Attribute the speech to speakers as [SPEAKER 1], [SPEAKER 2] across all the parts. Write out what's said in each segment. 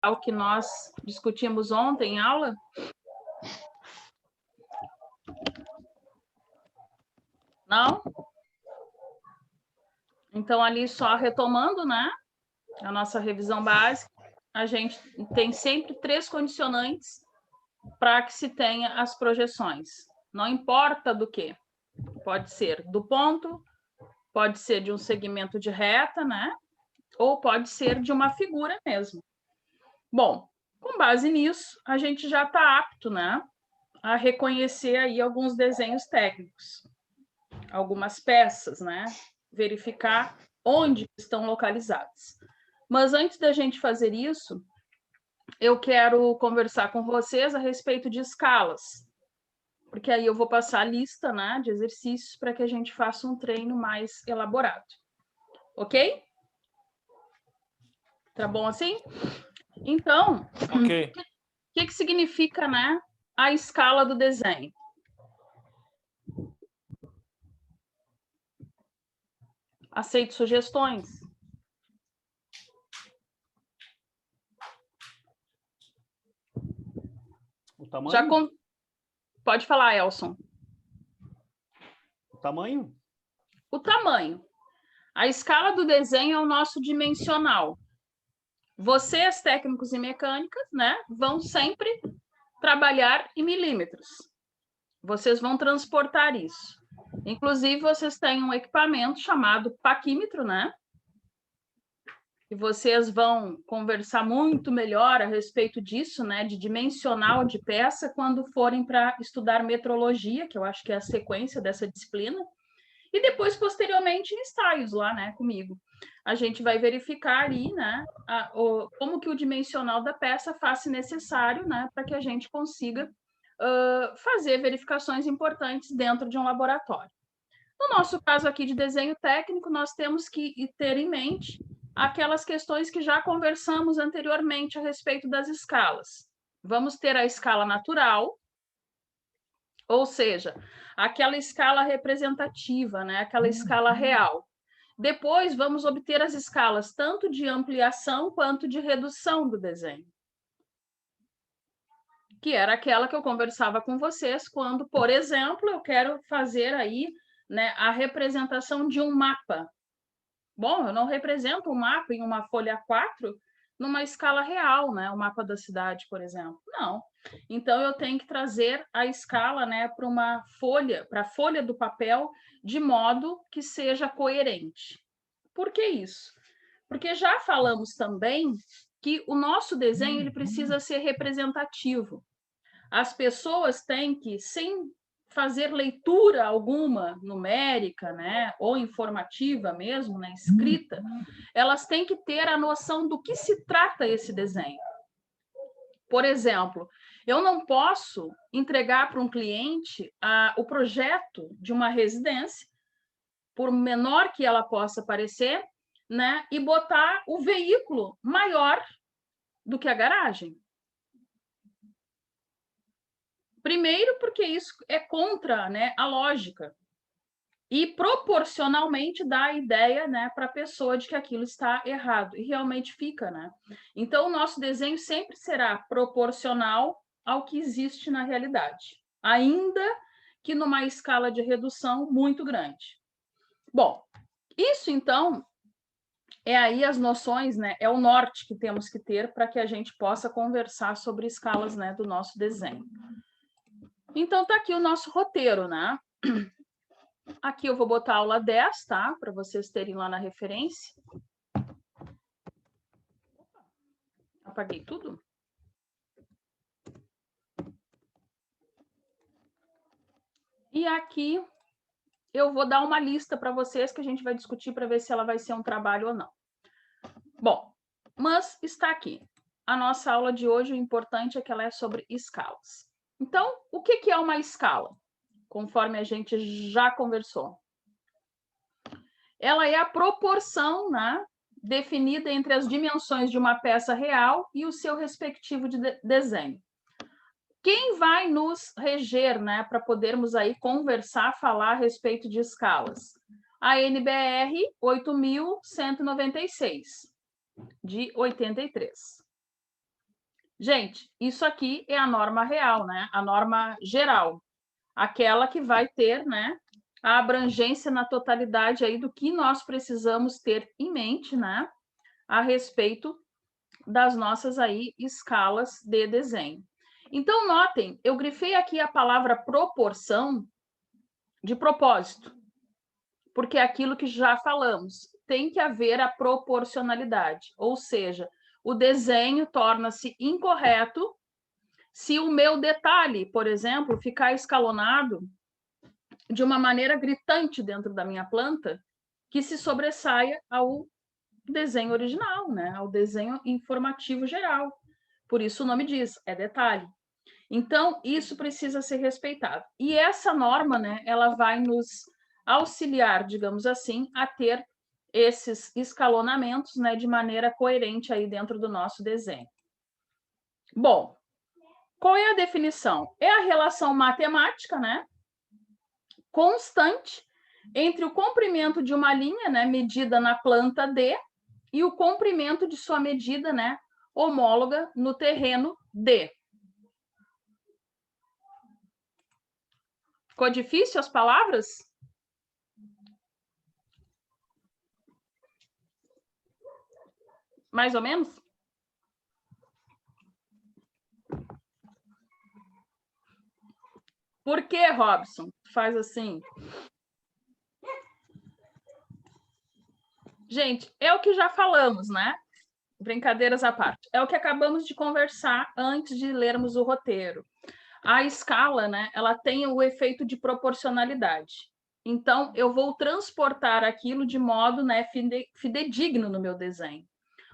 [SPEAKER 1] o que nós discutimos ontem em aula? Não? Então, ali só retomando, né? A nossa revisão básica, a gente tem sempre 3 condicionantes para que se tenha as projeções. Não importa do que. Pode ser do ponto, pode ser de um segmento de reta, né? Ou pode ser de uma figura mesmo. Bom, com base nisso, a gente já está apto, né, a reconhecer aí alguns desenhos técnicos, algumas peças, né? Verificar onde estão localizadas. Mas antes da gente fazer isso, eu quero conversar com vocês a respeito de escalas, porque aí eu vou passar a lista, né, de exercícios para que a gente faça um treino mais elaborado. Ok? Tá bom assim? Então,
[SPEAKER 2] Ok.
[SPEAKER 1] o que significa, né, a escala do desenho? Aceito sugestões.
[SPEAKER 2] O tamanho?
[SPEAKER 1] Pode falar, Elson.
[SPEAKER 2] O tamanho?
[SPEAKER 1] O tamanho. A escala do desenho é o nosso dimensional. Vocês, técnicos em mecânicas, né, vão sempre trabalhar em milímetros. Vocês vão transportar isso. Inclusive, vocês têm um equipamento chamado paquímetro, né? E vocês vão conversar muito melhor a respeito disso, né, de dimensional de peça, quando forem para estudar metrologia, que eu acho que é a sequência dessa disciplina, e depois, posteriormente, em ensaios lá, né, comigo. A gente vai verificar ali, né, como que o dimensional da peça faça necessário, né, para que a gente consiga fazer verificações importantes dentro de um laboratório. No nosso caso aqui de desenho técnico, nós temos que ter em mente aquelas questões que já conversamos anteriormente a respeito das escalas. Vamos ter a escala natural, ou seja, aquela escala representativa, né? Aquela escala real. Depois, vamos obter as escalas tanto de ampliação quanto de redução do desenho, que era aquela que eu conversava com vocês quando, por exemplo, eu quero fazer aí, né, a representação de um mapa. Bom, eu não represento um mapa em uma folha A4 numa escala real, né? O mapa da cidade, por exemplo. Não. Então, eu tenho que trazer a escala, né, para uma folha, para a folha do papel, de modo que seja coerente. Por que isso? Porque já falamos também que o nosso desenho ele precisa ser representativo. As pessoas têm que, sem fazer leitura alguma numérica, né, ou informativa mesmo, né, escrita, elas têm que ter a noção do que se trata esse desenho. Por exemplo, eu não posso entregar para um cliente o projeto de uma residência, por menor que ela possa parecer, né, e botar o veículo maior do que a garagem. Primeiro, porque isso é contra, né, a lógica. E proporcionalmente dá a ideia, né, para a pessoa de que aquilo está errado. E realmente fica, né? Então, o nosso desenho sempre será proporcional ao que existe na realidade, ainda que numa escala de redução muito grande. Bom, isso, então, é aí as noções, né? É o norte que temos que ter para que a gente possa conversar sobre escalas, né, do nosso desenho. Então, está aqui o nosso roteiro, né? Aqui eu vou botar a aula 10, tá? Para vocês terem lá na referência. Apaguei tudo? E aqui eu vou dar uma lista para vocês que a gente vai discutir para ver se ela vai ser um trabalho ou não. Bom, mas está aqui. A nossa aula de hoje, o importante é que ela é sobre escalas. Então, o que é uma escala? Conforme a gente já conversou. Ela é a proporção, né, definida entre as dimensões de uma peça real e o seu respectivo desenho. Quem vai nos reger, né, para podermos aí conversar, falar a respeito de escalas? A NBR 8.196, de 83. Gente, isso aqui é a norma real, né? A norma geral, aquela que vai ter, né, a abrangência na totalidade aí do que nós precisamos ter em mente, né, a respeito das nossas aí escalas de desenho. Então, notem, eu grifei aqui a palavra proporção de propósito, porque é aquilo que já falamos, tem que haver a proporcionalidade, ou seja, o desenho torna-se incorreto se o meu detalhe, por exemplo, ficar escalonado de uma maneira gritante dentro da minha planta, que se sobressaia ao desenho original, né? Ao desenho informativo geral. Por isso o nome diz, é detalhe. Então, isso precisa ser respeitado. E essa norma, né, ela vai nos auxiliar, digamos assim, a ter esses escalonamentos, né, de maneira coerente aí dentro do nosso desenho. Bom, qual é a definição? É a relação matemática, né, constante entre o comprimento de uma linha, né, medida na planta D, e o comprimento de sua medida, né, homóloga no terreno D. Ficou difícil as palavras? Mais ou menos? Por que, Robson? Faz assim. Gente, é o que já falamos, né? Brincadeiras à parte. É o que acabamos de conversar antes de lermos o roteiro. A escala, né, ela tem o efeito de proporcionalidade. Então, eu vou transportar aquilo de modo, né, fidedigno no meu desenho.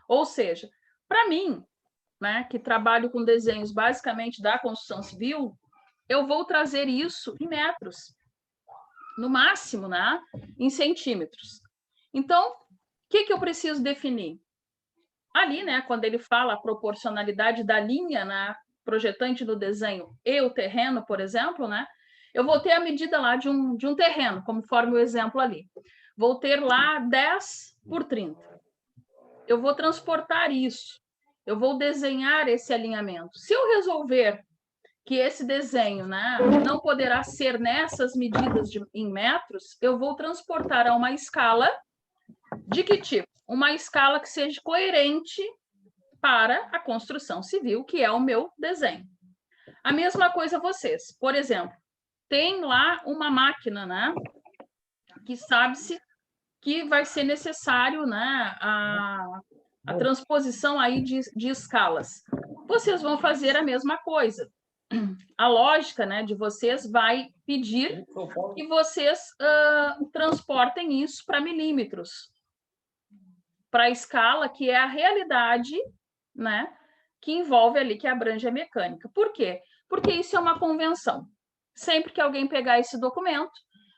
[SPEAKER 1] Ou seja, para mim, né, que trabalho com desenhos basicamente da construção civil, eu vou trazer isso em metros, no máximo, né, em centímetros. Então, o que eu preciso definir? Ali, né, quando ele fala a proporcionalidade da linha na projetante do desenho e o terreno, por exemplo, né, eu vou ter a medida lá de um terreno, conforme o exemplo ali. Vou ter lá 10 por 30. Eu vou transportar isso. Eu vou desenhar esse alinhamento. Se eu resolver que esse desenho, né, não poderá ser nessas medidas em metros, eu vou transportar a uma escala de que tipo? Uma escala que seja coerente para a construção civil, que é o meu desenho. A mesma coisa vocês. Por exemplo, tem lá uma máquina, né, que sabe-se que vai ser necessário, né, a transposição aí de escalas. Vocês vão fazer a mesma coisa. A lógica, né, de vocês vai pedir que vocês transportem isso para milímetros, para a escala que é a realidade, né, que envolve ali, que abrange a mecânica. Por quê? Porque isso é uma convenção. Sempre que alguém pegar esse documento,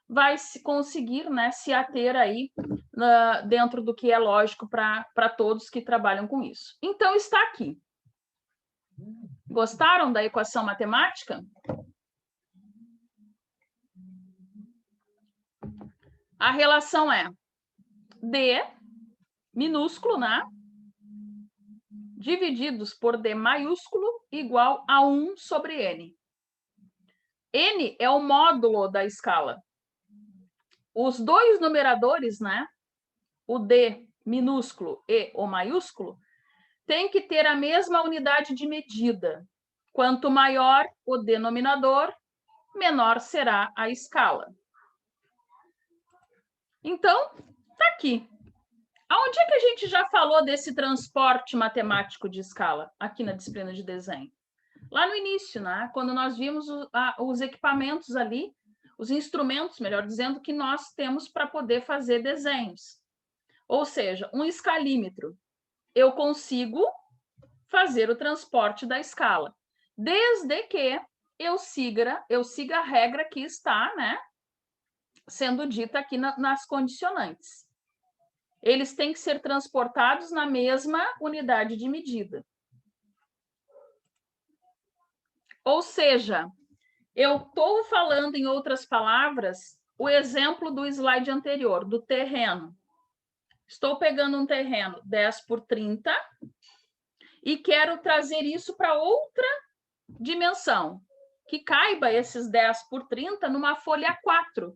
[SPEAKER 1] vai se conseguir, né, se ater aí dentro do que é lógico para todos que trabalham com isso. Então, está aqui. Gostaram da equação matemática? A relação é D minúsculo, né? Divididos por D maiúsculo igual a 1 sobre N. N é o módulo da escala. Os dois numeradores, né? O D minúsculo e o maiúsculo, tem que ter a mesma unidade de medida. Quanto maior o denominador, menor será a escala. Então, tá aqui. Aonde é que a gente já falou desse transporte matemático de escala? Aqui na disciplina de desenho. Lá no início, né? Quando nós vimos os equipamentos ali, os instrumentos, melhor dizendo, que nós temos para poder fazer desenhos. Ou seja, um escalímetro. Eu consigo fazer o transporte da escala, desde que eu siga a regra que está, né, sendo dita aqui nas condicionantes. Eles têm que ser transportados na mesma unidade de medida. Ou seja, eu estou falando, em outras palavras, o exemplo do slide anterior, do terreno. Estou pegando um terreno 10 por 30 e quero trazer isso para outra dimensão, que caiba esses 10 por 30 numa folha A4,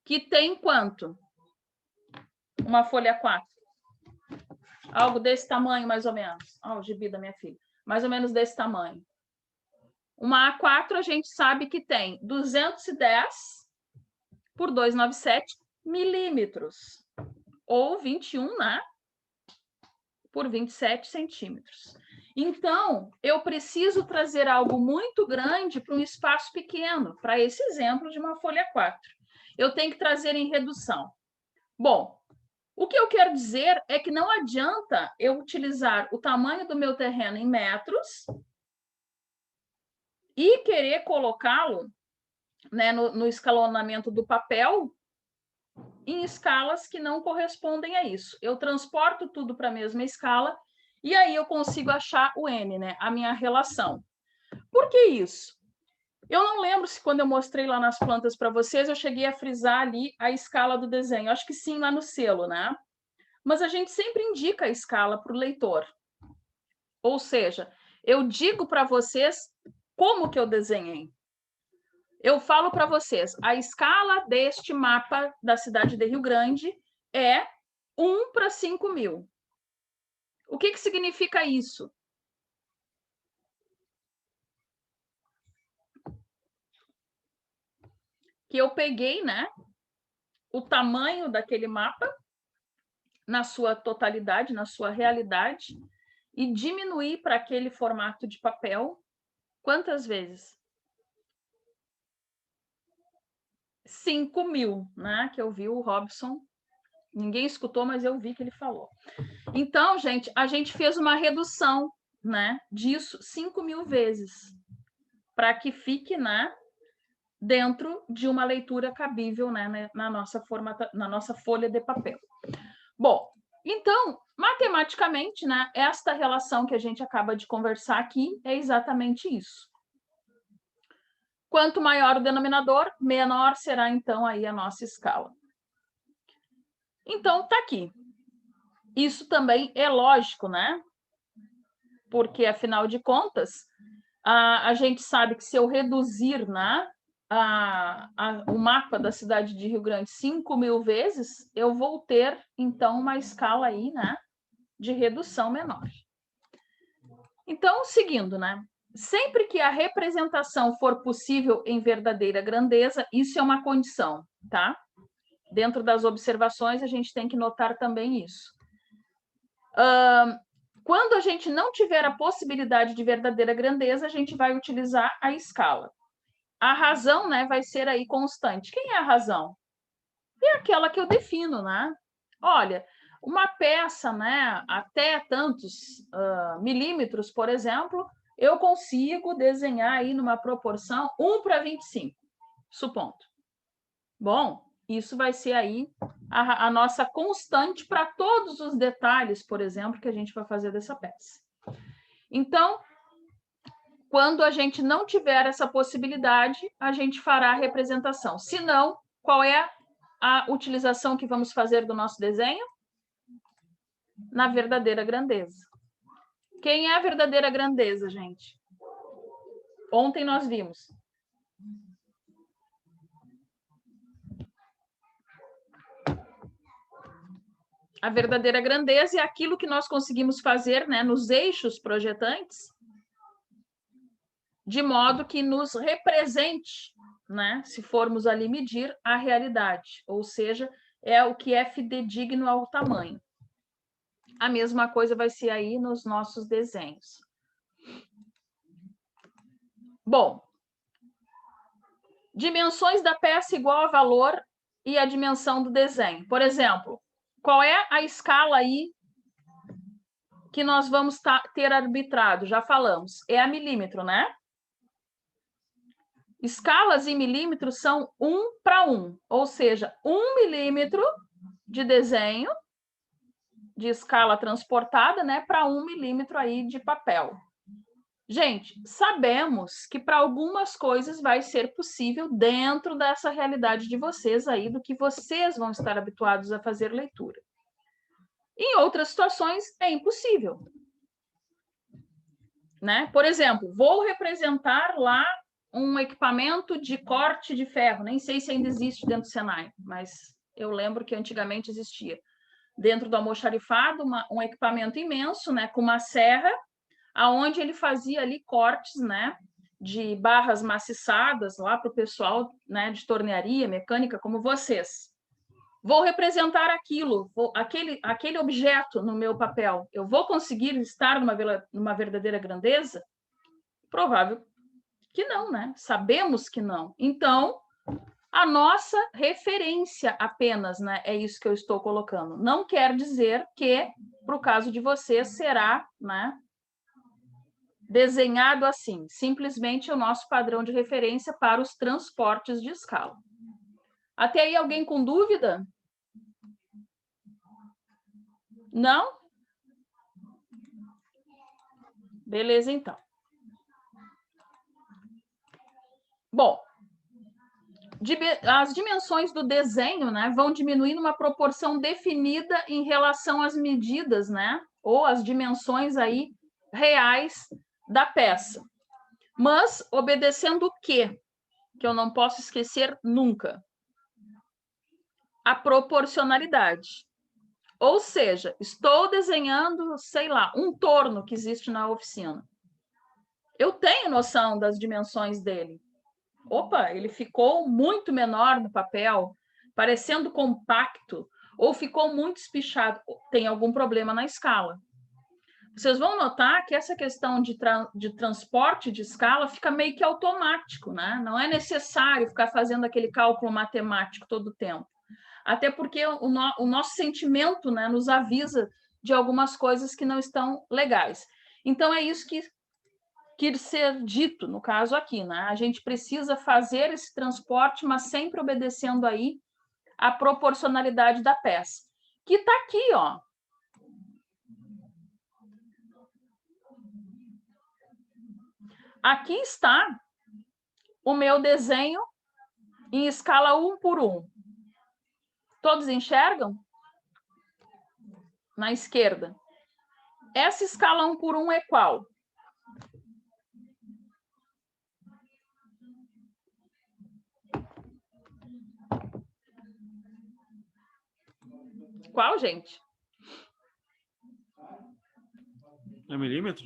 [SPEAKER 1] que tem quanto? Uma folha A4. Algo desse tamanho, mais ou menos. Ó, o gibi da minha filha. Mais ou menos desse tamanho. Uma A4 a gente sabe que tem 210 por 297 milímetros. Ou 21, né? Por 27 centímetros. Então, eu preciso trazer algo muito grande para um espaço pequeno, para esse exemplo de uma folha 4. Eu tenho que trazer em redução. Bom, o que eu quero dizer é que não adianta eu utilizar o tamanho do meu terreno em metros e querer colocá-lo, né, no escalonamento do papel em escalas que não correspondem a isso. Eu transporto tudo para a mesma escala e aí eu consigo achar o N, né, a minha relação. Por que isso? Eu não lembro se quando eu mostrei lá nas plantas para vocês, eu cheguei a frisar ali a escala do desenho. Acho que sim, lá no selo, né? Mas a gente sempre indica a escala para o leitor. Ou seja, eu digo para vocês como que eu desenhei. Eu falo para vocês, a escala deste mapa da cidade de Rio Grande é 1 para 5.000. O que significa isso? Que eu peguei, né, o tamanho daquele mapa na sua totalidade, na sua realidade, e diminuí para aquele formato de papel quantas vezes? 5.000, né? Que eu vi o Robson. Ninguém escutou, mas eu vi que ele falou. Então, gente, a gente fez uma redução, né, disso 5.000 vezes, para que fique, né, dentro de uma leitura cabível, né, na nossa folha de papel. Bom, então, matematicamente, né, esta relação que a gente acaba de conversar aqui é exatamente isso. Quanto maior o denominador, menor será, então, aí a nossa escala. Então, tá aqui. Isso também é lógico, né? Porque, afinal de contas, a gente sabe que se eu reduzir, né, o mapa da cidade de Rio Grande 5.000 vezes, eu vou ter, então, uma escala aí, né, de redução menor. Então, seguindo, né? Sempre que a representação for possível em verdadeira grandeza, isso é uma condição, tá? Dentro das observações, a gente tem que notar também isso. Quando a gente não tiver a possibilidade de verdadeira grandeza, a gente vai utilizar a escala. A razão, né, vai ser aí constante. Quem é a razão? É aquela que eu defino, né? Olha, uma peça, né, até tantos milímetros, por exemplo, eu consigo desenhar aí numa proporção 1 para 25, supondo. Bom, isso vai ser aí a nossa constante para todos os detalhes, por exemplo, que a gente vai fazer dessa peça. Então, quando a gente não tiver essa possibilidade, a gente fará a representação. Se não, qual é a utilização que vamos fazer do nosso desenho? Na verdadeira grandeza. Quem é a verdadeira grandeza, gente? Ontem nós vimos. A verdadeira grandeza é aquilo que nós conseguimos fazer, né, nos eixos projetantes, de modo que nos represente, né, se formos ali medir a realidade, ou seja, é o que é fidedigno ao tamanho. A mesma coisa vai ser aí nos nossos desenhos. Bom, dimensões da peça igual a valor e a dimensão do desenho. Por exemplo, qual é a escala aí que nós vamos ter arbitrado? Já falamos, é a milímetro, né? Escalas em milímetros são 1 para 1, ou seja, 1 milímetro de desenho de escala transportada, né, para 1 milímetro aí de papel. Gente, sabemos que para algumas coisas vai ser possível dentro dessa realidade de vocês aí, do que vocês vão estar habituados a fazer leitura. Em outras situações, é impossível. né? Por exemplo, vou representar lá um equipamento de corte de ferro, nem sei se ainda existe dentro do Senai, mas eu lembro que antigamente existia. Dentro do almoxarifado, um equipamento imenso, né, com uma serra, aonde ele fazia ali cortes, né, de barras maciçadas lá para o pessoal, né, de tornearia, mecânica, como vocês. Vou representar aquilo, aquele objeto no meu papel. Eu vou conseguir estar numa verdadeira grandeza? Provável que não, né? Sabemos que não. Então, a nossa referência apenas, né? É isso que eu estou colocando. Não quer dizer que, para o caso de vocês, será, né, desenhado assim. Simplesmente o nosso padrão de referência para os transportes de escala. Até aí, alguém com dúvida? Não? Beleza, então. Bom, as dimensões do desenho, né, vão diminuir numa proporção definida em relação às medidas, né, ou às dimensões aí reais da peça. Mas obedecendo o quê? Que eu não posso esquecer nunca. A proporcionalidade. Ou seja, estou desenhando, sei lá, um torno que existe na oficina. Eu tenho noção das dimensões dele. Opa, ele ficou muito menor no papel, parecendo compacto, ou ficou muito espichado. Tem algum problema na escala. Vocês vão notar que essa questão de transporte de escala fica meio que automático, né? Não é necessário ficar fazendo aquele cálculo matemático todo o tempo. Até porque o nosso sentimento, né, nos avisa de algumas coisas que não estão legais. Então, é isso que quer ser dito, no caso aqui, né? A gente precisa fazer esse transporte, mas sempre obedecendo aí a proporcionalidade da peça. Que está aqui, ó. Aqui está o meu desenho em escala 1 por 1. Todos enxergam? Na esquerda. Essa escala 1 por 1 é qual? Qual, gente?
[SPEAKER 2] É milímetro?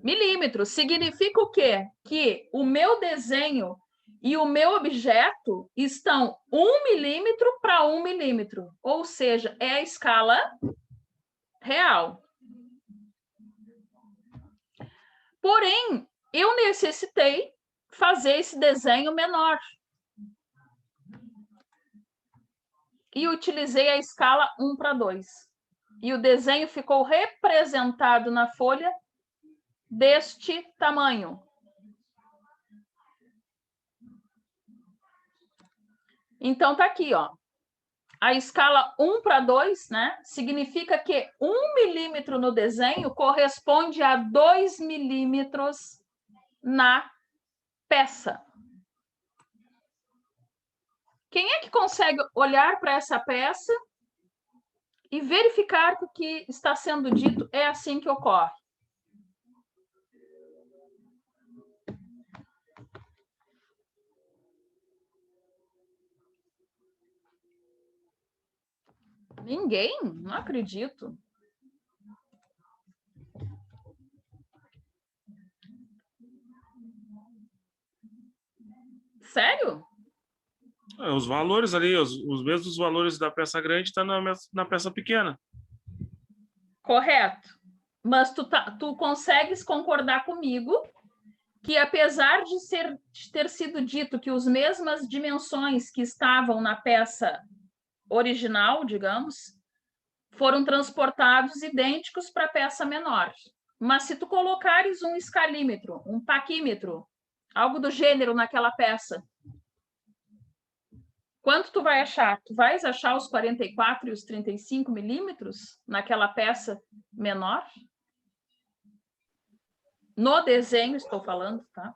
[SPEAKER 1] Milímetro. Significa o quê? Que o meu desenho e o meu objeto estão 1 milímetro para 1 milímetro. Ou seja, é a escala real. Porém, eu necessitei fazer esse desenho menor. E utilizei a escala 1 para 2. E o desenho ficou representado na folha deste tamanho. Então, tá aqui, ó. A escala 1 para 2, né, significa que 1 milímetro no desenho corresponde a 2 milímetros na peça. Quem é que consegue olhar para essa peça e verificar que o que está sendo dito é assim que ocorre? Ninguém? Não acredito. Sério?
[SPEAKER 2] Os valores ali, os mesmos valores da peça grande estão na peça pequena.
[SPEAKER 1] Correto. Mas tu consegues concordar comigo que, apesar de ter sido dito que as mesmas dimensões que estavam na peça original, digamos, foram transportados idênticos para a peça menor. Mas se tu colocares um escalímetro, um paquímetro, algo do gênero naquela peça, quanto tu vai achar? Tu vais achar os 44 e os 35 milímetros naquela peça menor? No desenho, estou falando, tá?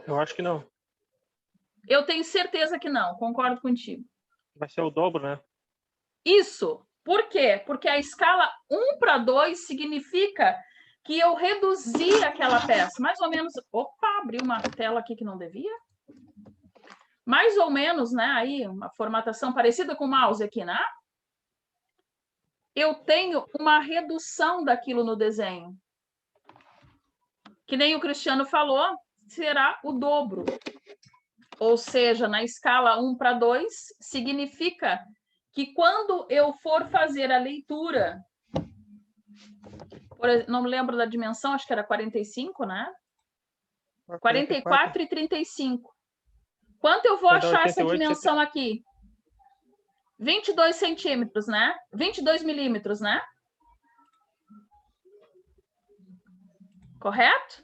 [SPEAKER 3] Eu acho que não.
[SPEAKER 1] Eu tenho certeza que não, concordo contigo.
[SPEAKER 3] Vai ser o dobro, né?
[SPEAKER 1] Isso. Por quê? Porque a escala 1 para 2 significa que eu reduzi aquela peça, mais ou menos... Opa, abri uma tela aqui que não devia. Mais ou menos, né? Aí, uma formatação parecida com o mouse aqui, né? Eu tenho uma redução daquilo no desenho. Que nem o Cristiano falou, será o dobro. Ou seja, na escala 1:2, significa que quando eu for fazer a leitura, não me lembro da dimensão, acho que era 45, né? 44 e 35. Quanto eu vou achar essa dimensão aqui? 22 centímetros, né? 22 milímetros, né? Correto?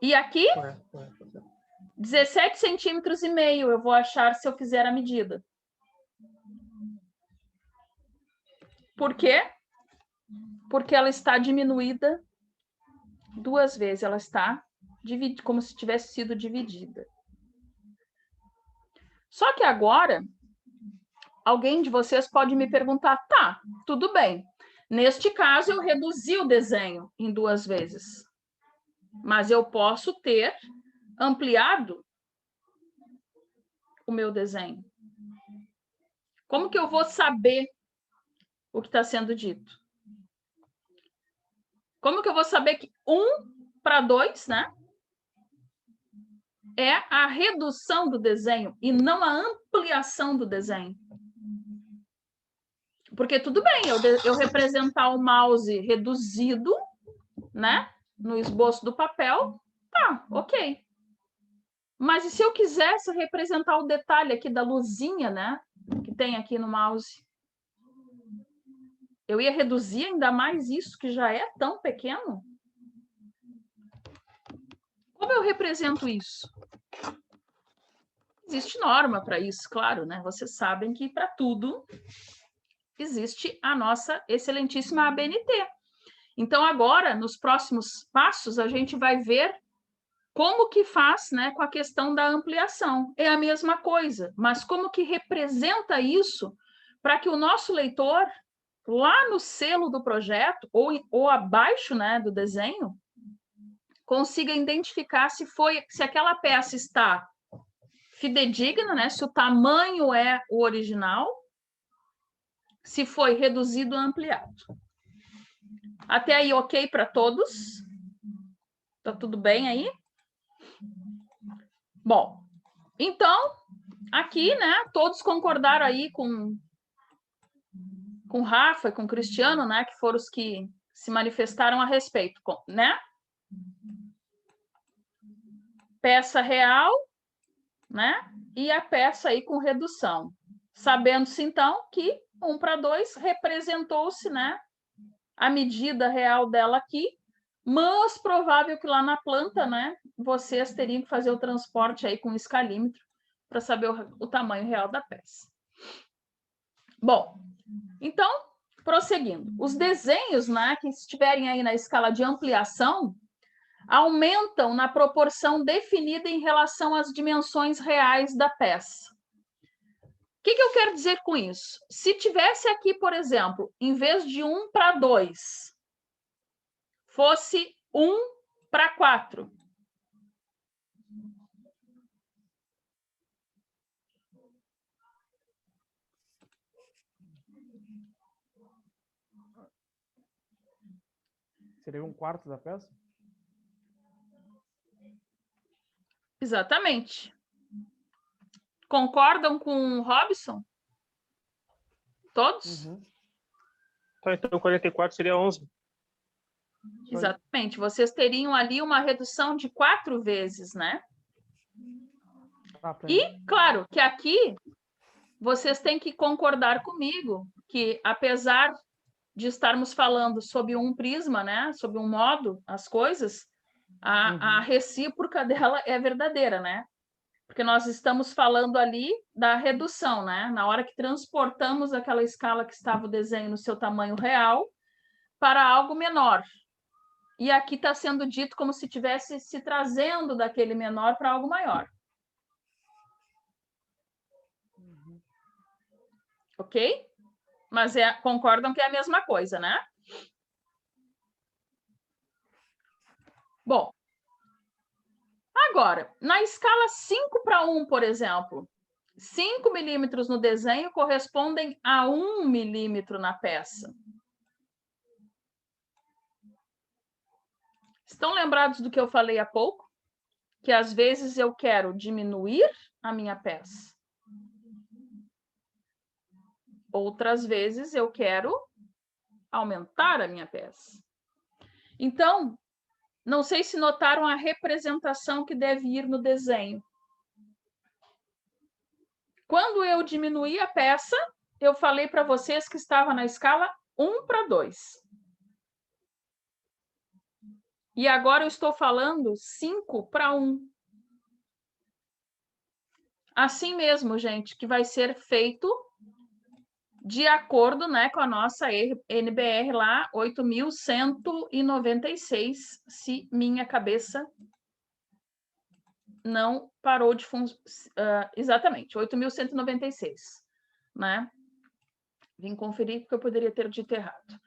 [SPEAKER 1] E aqui? 17 centímetros e meio eu vou achar se eu fizer a medida. Por quê? Porque ela está diminuída 2 vezes. Ela está como se tivesse sido dividida. Só que agora, alguém de vocês pode me perguntar, tá, tudo bem. Neste caso, eu reduzi o desenho em 2 vezes. Mas eu posso ter ampliado o meu desenho. Como que eu vou saber o que está sendo dito? Como que eu vou saber que 1:2, né? É a redução do desenho e não a ampliação do desenho. Porque tudo bem, eu representar o mouse reduzido, né? No esboço do papel, tá, ok. Mas e se eu quisesse representar o detalhe aqui da luzinha, né? Que tem aqui no mouse? Eu ia reduzir ainda mais isso, que já é tão pequeno? Como eu represento isso? Existe norma para isso, claro, né? Vocês sabem que para tudo existe a nossa excelentíssima ABNT. Então, agora, nos próximos passos, a gente vai ver como que faz, né, com a questão da ampliação. É a mesma coisa, mas como que representa isso para que o nosso leitor, lá no selo do projeto, ou abaixo, né, do desenho, consiga identificar se aquela peça está fidedigna, né, se o tamanho é o original, se foi reduzido ou ampliado. Até aí, ok para todos? Tá tudo bem aí? Bom, então, aqui, né, todos concordaram aí com o Rafa e com o Cristiano, né, que foram os que se manifestaram a respeito, né? Peça real, né? E a peça aí com redução. Sabendo-se, então, que 1:2 representou-se, né, a medida real dela aqui, mas provável que lá na planta, né, vocês teriam que fazer o transporte aí com escalímetro para saber o tamanho real da peça. Bom, então, prosseguindo. Os desenhos, né, que estiverem aí na escala de ampliação, aumentam na proporção definida em relação às dimensões reais da peça. O que eu quero dizer com isso? Se tivesse aqui, por exemplo, em vez de 1:2, fosse 1:4.
[SPEAKER 4] Seria 1/4 da peça?
[SPEAKER 1] Exatamente. Concordam com o Robson? Todos?
[SPEAKER 3] Uhum. Então 44 seria 11.
[SPEAKER 1] Exatamente. Vocês teriam ali uma redução de 4 vezes, né? E, claro, que aqui vocês têm que concordar comigo que, apesar de estarmos falando sob um prisma, né? Sob um modo, as coisas, a recíproca dela é verdadeira, né? Porque nós estamos falando ali da redução, né? Na hora que transportamos aquela escala que estava o desenho no seu tamanho real para algo menor. E aqui está sendo dito como se estivesse se trazendo daquele menor para algo maior. Ok? Mas concordam que é a mesma coisa, né? Bom, agora, na escala 5:1, por exemplo, 5 milímetros no desenho correspondem a 1 milímetro na peça. Estão lembrados do que eu falei há pouco? Que às vezes eu quero diminuir a minha peça. Outras vezes eu quero aumentar a minha peça. Então, não sei se notaram a representação que deve ir no desenho. Quando eu diminuí a peça, eu falei para vocês que estava na escala 1:2. E agora eu estou falando 5:1. Assim mesmo, gente, que vai ser feito de acordo, né, com a nossa NBR lá, 8.196, se minha cabeça não parou de funcionar. Exatamente, 8.196, né? Vim conferir porque eu poderia ter dito errado.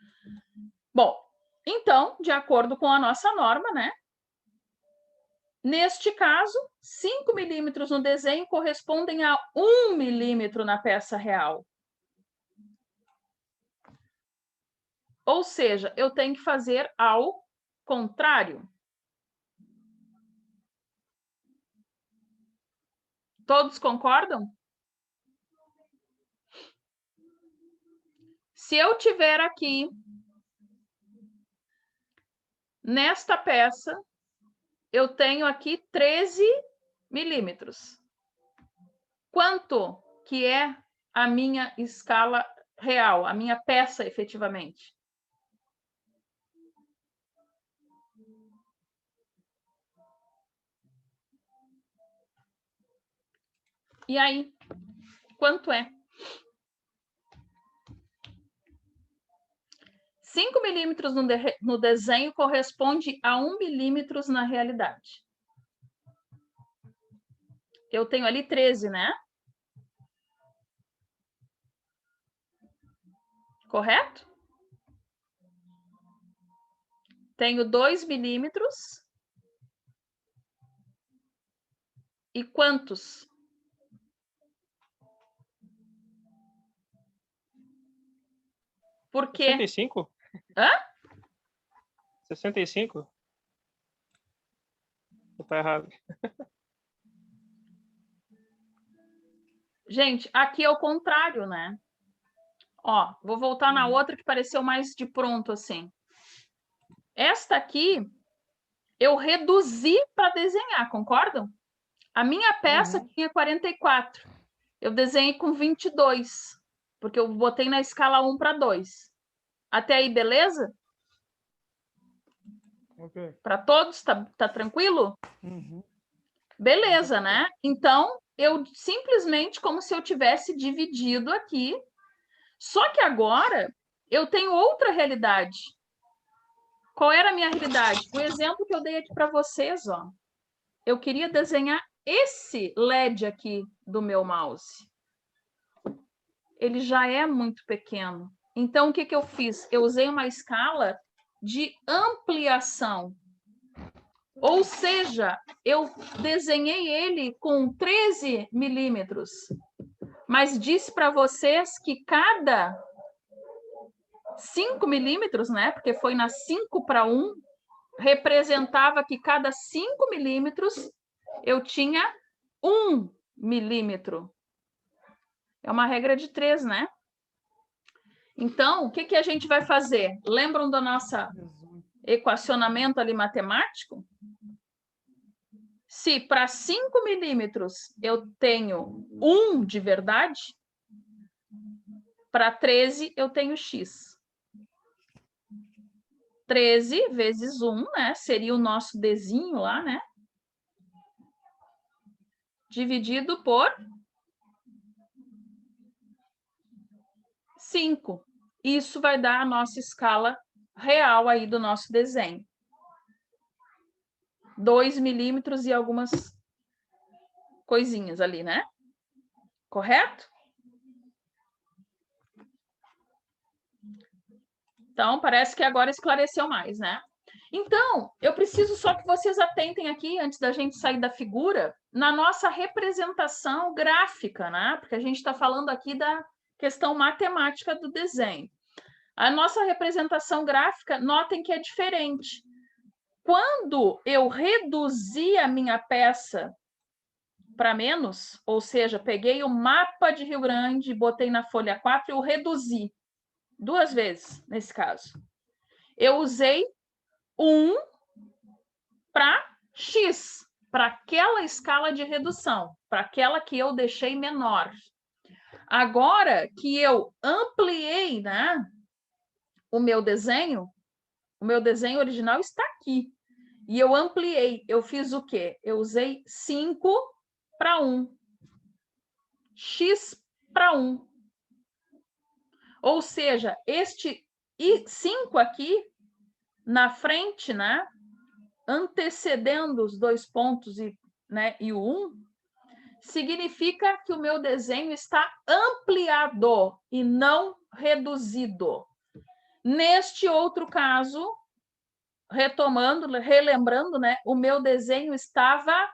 [SPEAKER 1] Bom, então, de acordo com a nossa norma, né? Neste caso, 5 milímetros no desenho correspondem a 1 milímetro na peça real. Ou seja, eu tenho que fazer ao contrário. Todos concordam? Se eu tiver aqui, nesta peça, eu tenho aqui 13 milímetros. Quanto que é a minha escala real, a minha peça efetivamente? E aí, quanto é? 5 milímetros no desenho corresponde a 1 milímetro na realidade. Eu tenho ali 13, né? Correto? Tenho 2 milímetros. E quantos? Por quê?
[SPEAKER 3] 65?
[SPEAKER 1] Hã?
[SPEAKER 3] 65? Tá errado.
[SPEAKER 1] Gente, aqui é o contrário, né? Ó, vou voltar na outra que pareceu mais de pronto assim. Esta aqui eu reduzi para desenhar, concordam? A minha peça tinha 44. Eu desenhei com 22, porque eu botei na escala 1:2. Até aí, beleza?
[SPEAKER 3] Okay.
[SPEAKER 1] Para todos, tá tranquilo? Beleza, né? Então, eu simplesmente como se eu tivesse dividido aqui. Só que agora eu tenho outra realidade. Qual era a minha realidade? O exemplo que eu dei aqui para vocês, ó. Eu queria desenhar esse LED aqui do meu mouse. Ele já é muito pequeno. Então, o que que eu fiz? Eu usei uma escala de ampliação. Ou seja, eu desenhei ele com 13 milímetros. Mas disse para vocês que cada 5 milímetros, né? Porque foi na 5:1, representava que cada 5 milímetros eu tinha 1 milímetro. É uma regra de 3, né? Então, o que que a gente vai fazer? Lembram do nosso equacionamento ali matemático? Se para 5 milímetros eu tenho 1 de verdade, para 13 eu tenho x. 13 vezes 1, né? Seria o nosso Dzinho lá, né? Dividido por 5. Isso vai dar a nossa escala real aí do nosso desenho. 2 milímetros e algumas coisinhas ali, né? Correto? Então, parece que agora esclareceu mais, né? Então, eu preciso só que vocês atentem aqui, antes da gente sair da figura, na nossa representação gráfica, né? Porque a gente está falando aqui da questão matemática do desenho. A nossa representação gráfica, notem que é diferente. Quando eu reduzi a minha peça para menos, ou seja, peguei o mapa de Rio Grande, botei na folha 4 e eu reduzi 2 vezes, nesse caso. Eu usei 1 para X, para aquela escala de redução, para aquela que eu deixei menor. Agora que eu ampliei, né, o meu desenho original está aqui. E eu ampliei, eu fiz o quê? Eu usei 5 para 1. X para 1. Ou seja, este 5 aqui, na frente, né, antecedendo os 2 pontos e o 1, significa que o meu desenho está ampliado e não reduzido. Neste outro caso, relembrando, né, o meu desenho estava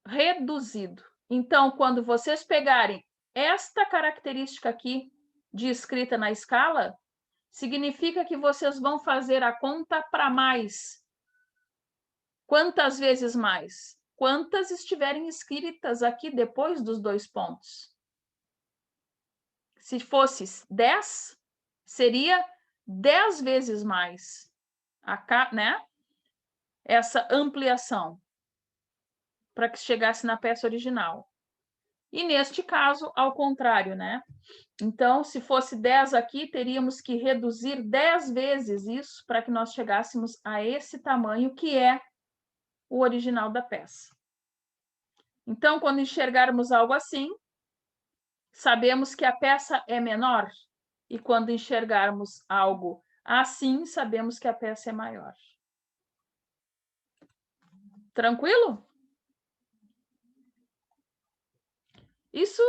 [SPEAKER 1] reduzido. Então, quando vocês pegarem esta característica aqui de escrita na escala, significa que vocês vão fazer a conta para mais. Quantas vezes mais? Quantas estiverem escritas aqui depois dos 2 pontos. Se fosse 10, seria 10 vezes mais, né? Essa ampliação, para que chegasse na peça original. E neste caso, ao contrário, né? Então, se fosse 10 aqui, teríamos que reduzir 10 vezes isso para que nós chegássemos a esse tamanho, que é o original da peça. Então, quando enxergarmos algo assim, sabemos que a peça é menor. E quando enxergarmos algo assim, sabemos que a peça é maior. Tranquilo? Isso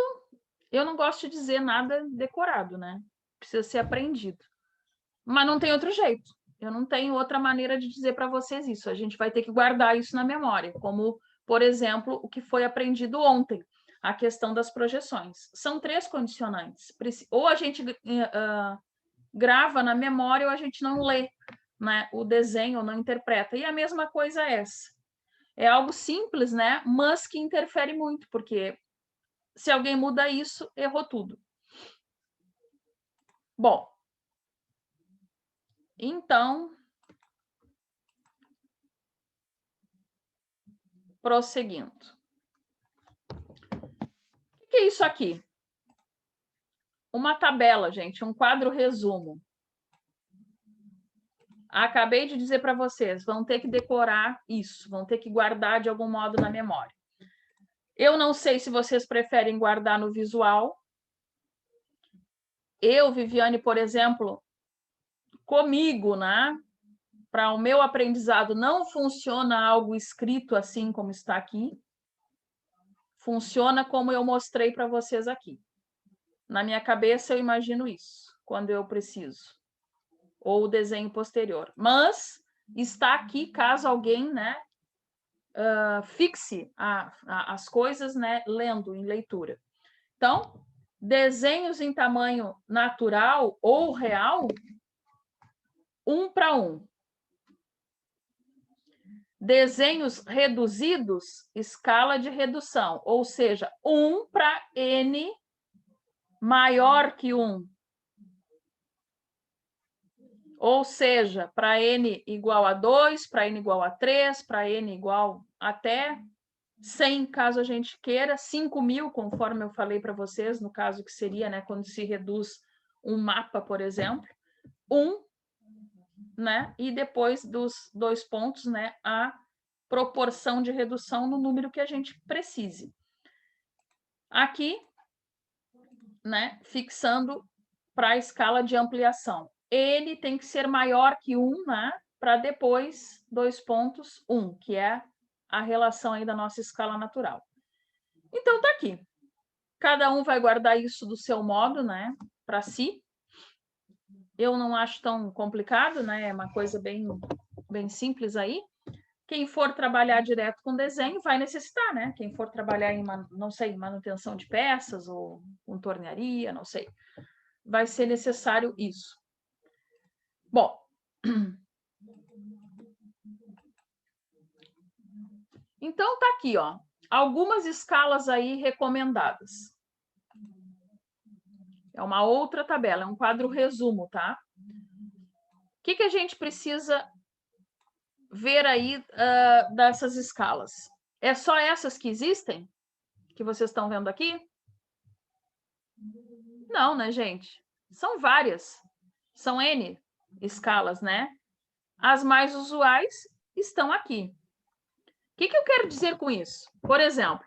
[SPEAKER 1] eu não gosto de dizer nada decorado, né? Precisa ser aprendido. Mas não tem outro jeito. Eu não tenho outra maneira de dizer para vocês isso. A gente vai ter que guardar isso na memória, como, por exemplo, o que foi aprendido ontem, a questão das projeções. São 3 condicionantes. Ou a gente grava na memória ou a gente não lê, né, o desenho, ou não interpreta. E a mesma coisa é essa. É algo simples, né, mas que interfere muito, porque se alguém muda isso, errou tudo. Bom, então, prosseguindo. O que é isso aqui? Uma tabela, gente, um quadro resumo. Acabei de dizer para vocês, vão ter que decorar isso, vão ter que guardar de algum modo na memória. Eu não sei se vocês preferem guardar no visual. Eu, Viviane, por exemplo, comigo, né? Para o meu aprendizado não funciona algo escrito assim como está aqui. Funciona como eu mostrei para vocês aqui. Na minha cabeça eu imagino isso, quando eu preciso. Ou o desenho posterior. Mas está aqui caso alguém, né, fixe as coisas, né, lendo, em leitura. Então, desenhos em tamanho natural ou real, 1 para 1. Desenhos reduzidos, escala de redução, ou seja, 1 para n maior que 1. Ou seja, para n igual a 2, para n igual a 3, para n igual até 100, caso a gente queira, 5.000, conforme eu falei para vocês, no caso que seria, né, quando se reduz um mapa, por exemplo, 1, né, e depois dos 2 pontos, né, a proporção de redução no número que a gente precise. Aqui, né, fixando para a escala de ampliação. Ele tem que ser maior que 1, né, para depois 2 pontos, 1, que é a relação aí da nossa escala natural. Então, tá aqui. Cada um vai guardar isso do seu modo, né, para si. eu não acho tão complicado, né? É uma coisa bem simples aí. Quem for trabalhar direto com desenho vai necessitar, né? Quem for trabalhar em, não sei, manutenção de peças ou com tornearia, não sei, vai ser necessário isso. Bom, então tá aqui, ó, algumas escalas aí recomendadas. É uma outra tabela, é um quadro resumo, tá? O que a gente precisa ver aí dessas escalas? É só essas que existem? Que vocês estão vendo aqui? Não, né, gente? São várias. São N escalas, né? As mais usuais estão aqui. O que eu quero dizer com isso? Por exemplo,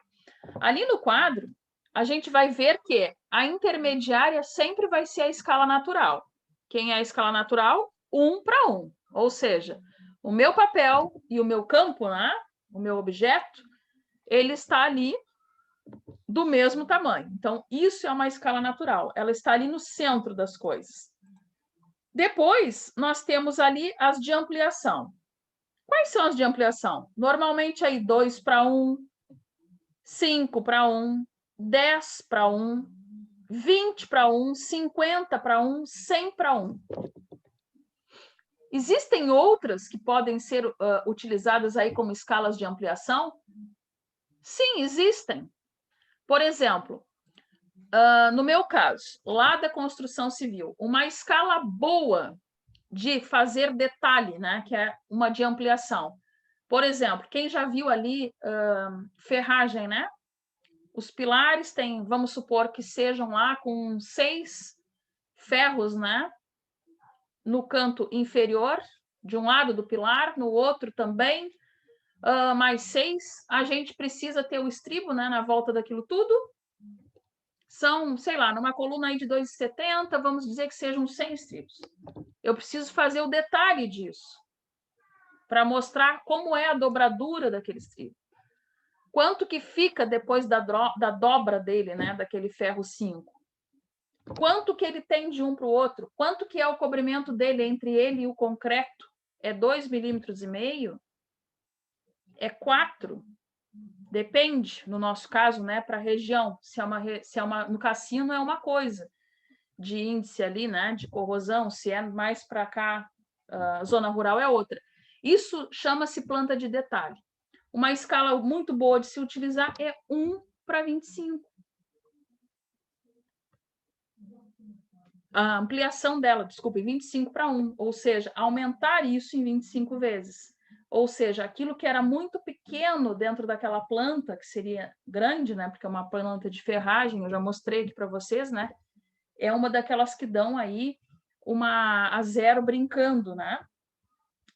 [SPEAKER 1] ali no quadro, a gente vai ver que a intermediária sempre vai ser a escala natural. Quem é a escala natural? 1 para 1. Ou seja, o meu papel e o meu campo, né? O meu objeto, ele está ali do mesmo tamanho. Então, isso é uma escala natural. Ela está ali no centro das coisas. Depois, nós temos ali as de ampliação. Quais são as de ampliação? Normalmente, aí 2 para 1, 5 para 1, 10 para 1, 20 para 1, 50 para 1, 100 para 1. Existem outras que podem ser utilizadas aí como escalas de ampliação? Sim, existem. Por exemplo, no meu caso, lá da construção civil, uma escala boa de fazer detalhe, né, que é uma de ampliação. Por exemplo, quem já viu ali ferragem, né? Os pilares têm, vamos supor que sejam lá com 6 ferros, né? No canto inferior, de um lado do pilar, no outro também, mais 6. A gente precisa ter o estribo, né, na volta daquilo tudo. São, sei lá, numa coluna aí de 2,70, vamos dizer que sejam 100 estribos. Eu preciso fazer o detalhe disso, para mostrar como é a dobradura daquele estribo. Quanto que fica depois da dobra dele, né, daquele ferro 5? Quanto que ele tem de um para o outro? Quanto que é o cobrimento dele entre ele e o concreto? É 2,5 milímetros? É 4? Depende, no nosso caso, né, para a região. Se é uma, no cassino é uma coisa de índice ali, né, de corrosão. Se é mais para cá, zona rural é outra. Isso chama-se planta de detalhe. Uma escala muito boa de se utilizar é 1 para 25. A ampliação dela, desculpe, 25 para 1, ou seja, aumentar isso em 25 vezes. Ou seja, aquilo que era muito pequeno dentro daquela planta, que seria grande, né, porque é uma planta de ferragem, eu já mostrei aqui para vocês, né, é uma daquelas que dão aí a zero brincando, né?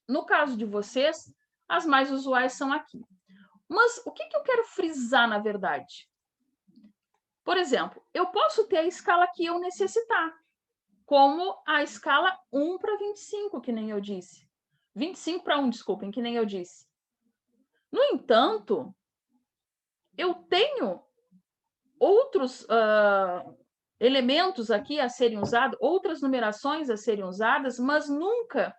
[SPEAKER 1] No caso de vocês, as mais usuais são aqui. Mas o que eu quero frisar, na verdade? Por exemplo, eu posso ter a escala que eu necessitar, como a escala 1 para 25, que nem eu disse. 25 para 1, desculpem, que nem eu disse. No entanto, eu tenho outros elementos aqui a serem usados, outras numerações a serem usadas, mas nunca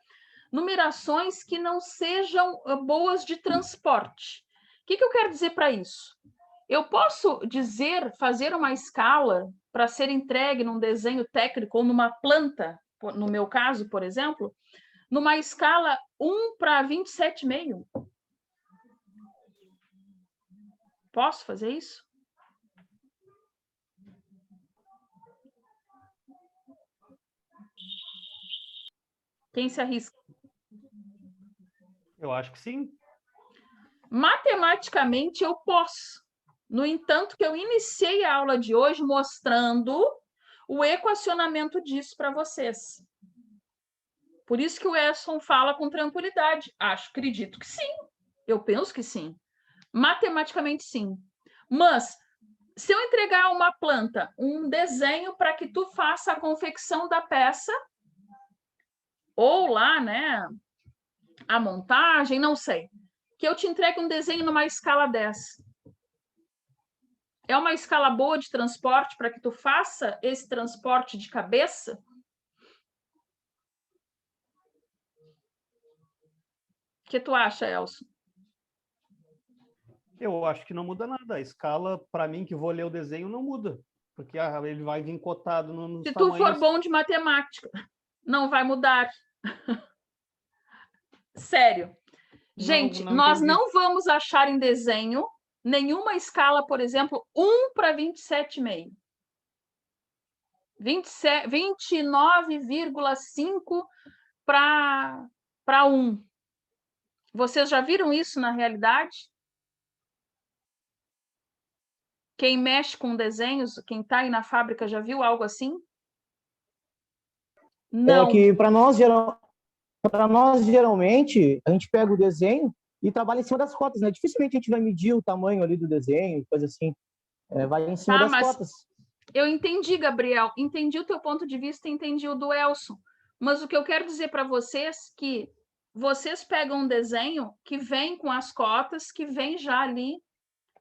[SPEAKER 1] numerações que não sejam boas de transporte. O que eu quero dizer para isso? Eu posso fazer uma escala para ser entregue num desenho técnico ou numa planta, no meu caso, por exemplo, numa escala 1 para 27,5. Posso fazer isso? Quem se arrisca?
[SPEAKER 3] Eu acho que sim.
[SPEAKER 1] Matematicamente, eu posso. No entanto, que eu iniciei a aula de hoje mostrando o equacionamento disso para vocês. Por isso que o Edson fala com tranquilidade. Acredito que sim. Eu penso que sim. Matematicamente, sim. Mas, se eu entregar uma planta, um desenho para que tu faça a confecção da peça, ou lá, né, a montagem, não sei, que eu te entregue um desenho numa escala 10. É uma escala boa de transporte para que tu faça esse transporte de cabeça? que tu acha, Elson?
[SPEAKER 4] Eu acho que não muda nada. A escala, para mim, que vou ler o desenho, não muda. Porque ele vai vir cotado nos
[SPEAKER 1] Se tu
[SPEAKER 4] tamanhos.
[SPEAKER 1] for bom de matemática, não vai mudar. Sério. Gente, nós
[SPEAKER 4] entendi.
[SPEAKER 1] não vamos achar em desenho nenhuma escala, por exemplo, 1 para 27,5. 29,5 para 1. Vocês já viram isso na realidade? Quem mexe com desenhos, quem está aí na fábrica, já viu algo assim? Não.
[SPEAKER 5] É que para nós, geralmente, a gente pega o desenho e trabalha em cima das cotas, né? Dificilmente a gente vai medir o tamanho ali do desenho, coisa assim. Vai em cima das cotas.
[SPEAKER 1] Eu entendi, Gabriel. Entendi o teu ponto de vista, entendi o do Elson. Mas o que eu quero dizer para vocês é que vocês pegam um desenho que vem com as cotas, que vem já ali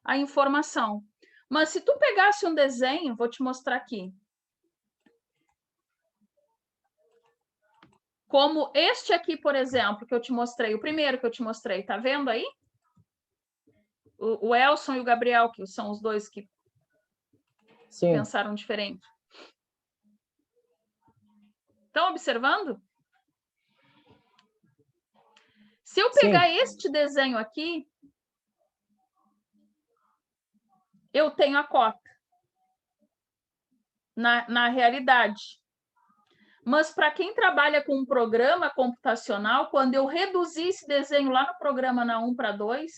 [SPEAKER 1] a informação. Mas se tu pegasse um desenho, vou te mostrar aqui. Como este aqui, por exemplo, que eu te mostrei, o primeiro que eu te mostrei, tá vendo aí? O Elson e o Gabriel, que são os dois que
[SPEAKER 5] Sim.
[SPEAKER 1] pensaram diferente. Estão observando? Se eu pegar este desenho aqui, eu tenho a cota na realidade. Mas para quem trabalha com um programa computacional, quando eu reduzir esse desenho lá no programa na 1 para 2,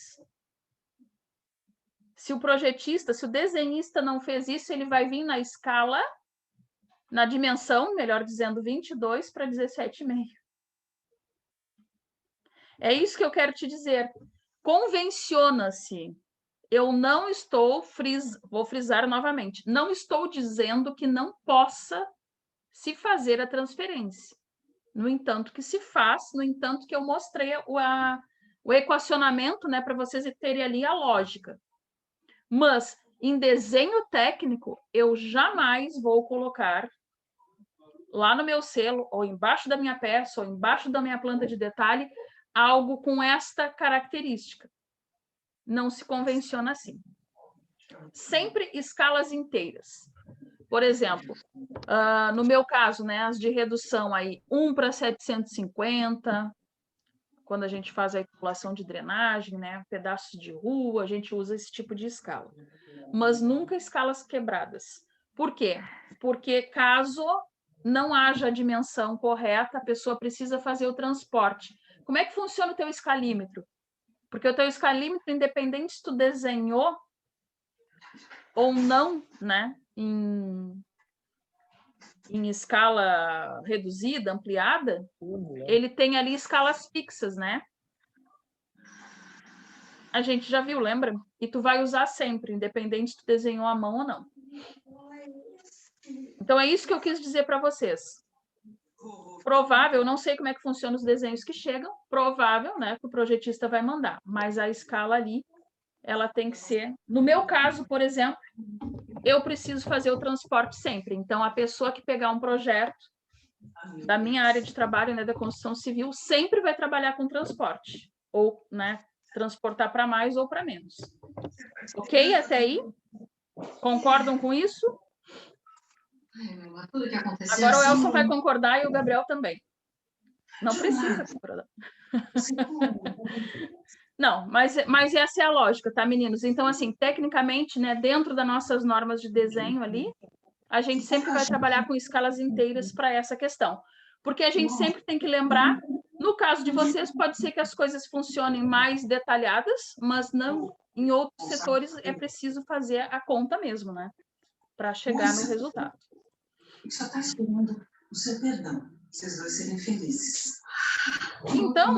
[SPEAKER 1] se o projetista, se o desenhista não fez isso, ele vai vir na escala, na dimensão, melhor dizendo, 22 para 17,5. É isso que eu quero te dizer. Convenciona-se. Eu não estou, vou frisar novamente, não estou dizendo que não possa se fazer a transferência. No entanto, que se faz, no entanto, que eu mostrei o equacionamento, né, para vocês terem ali a lógica. Mas, em desenho técnico, eu jamais vou colocar lá no meu selo, ou embaixo da minha peça, ou embaixo da minha planta de detalhe, algo com esta característica. Não se convenciona assim. Sempre escalas inteiras. Por exemplo, no meu caso, né, as de redução aí, 1 para 750, quando a gente faz a população de drenagem, né, pedaços de rua, a gente usa esse tipo de escala. Mas nunca escalas quebradas. Por quê? Porque caso não haja a dimensão correta, a pessoa precisa fazer o transporte. Como é que funciona o teu escalímetro? Porque o teu escalímetro, independente se tu desenhou ou não, né, em escala reduzida, ampliada, ele tem ali escalas fixas, né? A gente já viu, lembra? E tu vai usar sempre, independente se tu desenhou à mão ou não. Então, é isso que eu quis dizer para vocês. Provável, eu não sei como é que funcionam os desenhos que chegam, provável, né, que o projetista vai mandar, mas a escala ali, ela tem que ser... No meu caso, por exemplo, eu preciso fazer o transporte sempre. Então, a pessoa que pegar um projeto da minha área de trabalho, né, da construção civil, sempre vai trabalhar com transporte. Ou, né, transportar para mais ou para menos. Ok? Até aí? Concordam com isso? Agora o Elson vai concordar e o Gabriel também. Não precisa concordar. Não, mas essa é a lógica, tá, meninos? Então, assim, tecnicamente, né, dentro das nossas normas de desenho ali, a gente sempre vai trabalhar com escalas inteiras para essa questão. Porque a gente sempre tem que lembrar, no caso de vocês, pode ser que as coisas funcionem mais detalhadas, mas não, em outros setores é preciso fazer a conta mesmo, né? Para chegar no resultado.
[SPEAKER 6] Só está esperando o seu perdão, vocês dois serem felizes.
[SPEAKER 1] Então,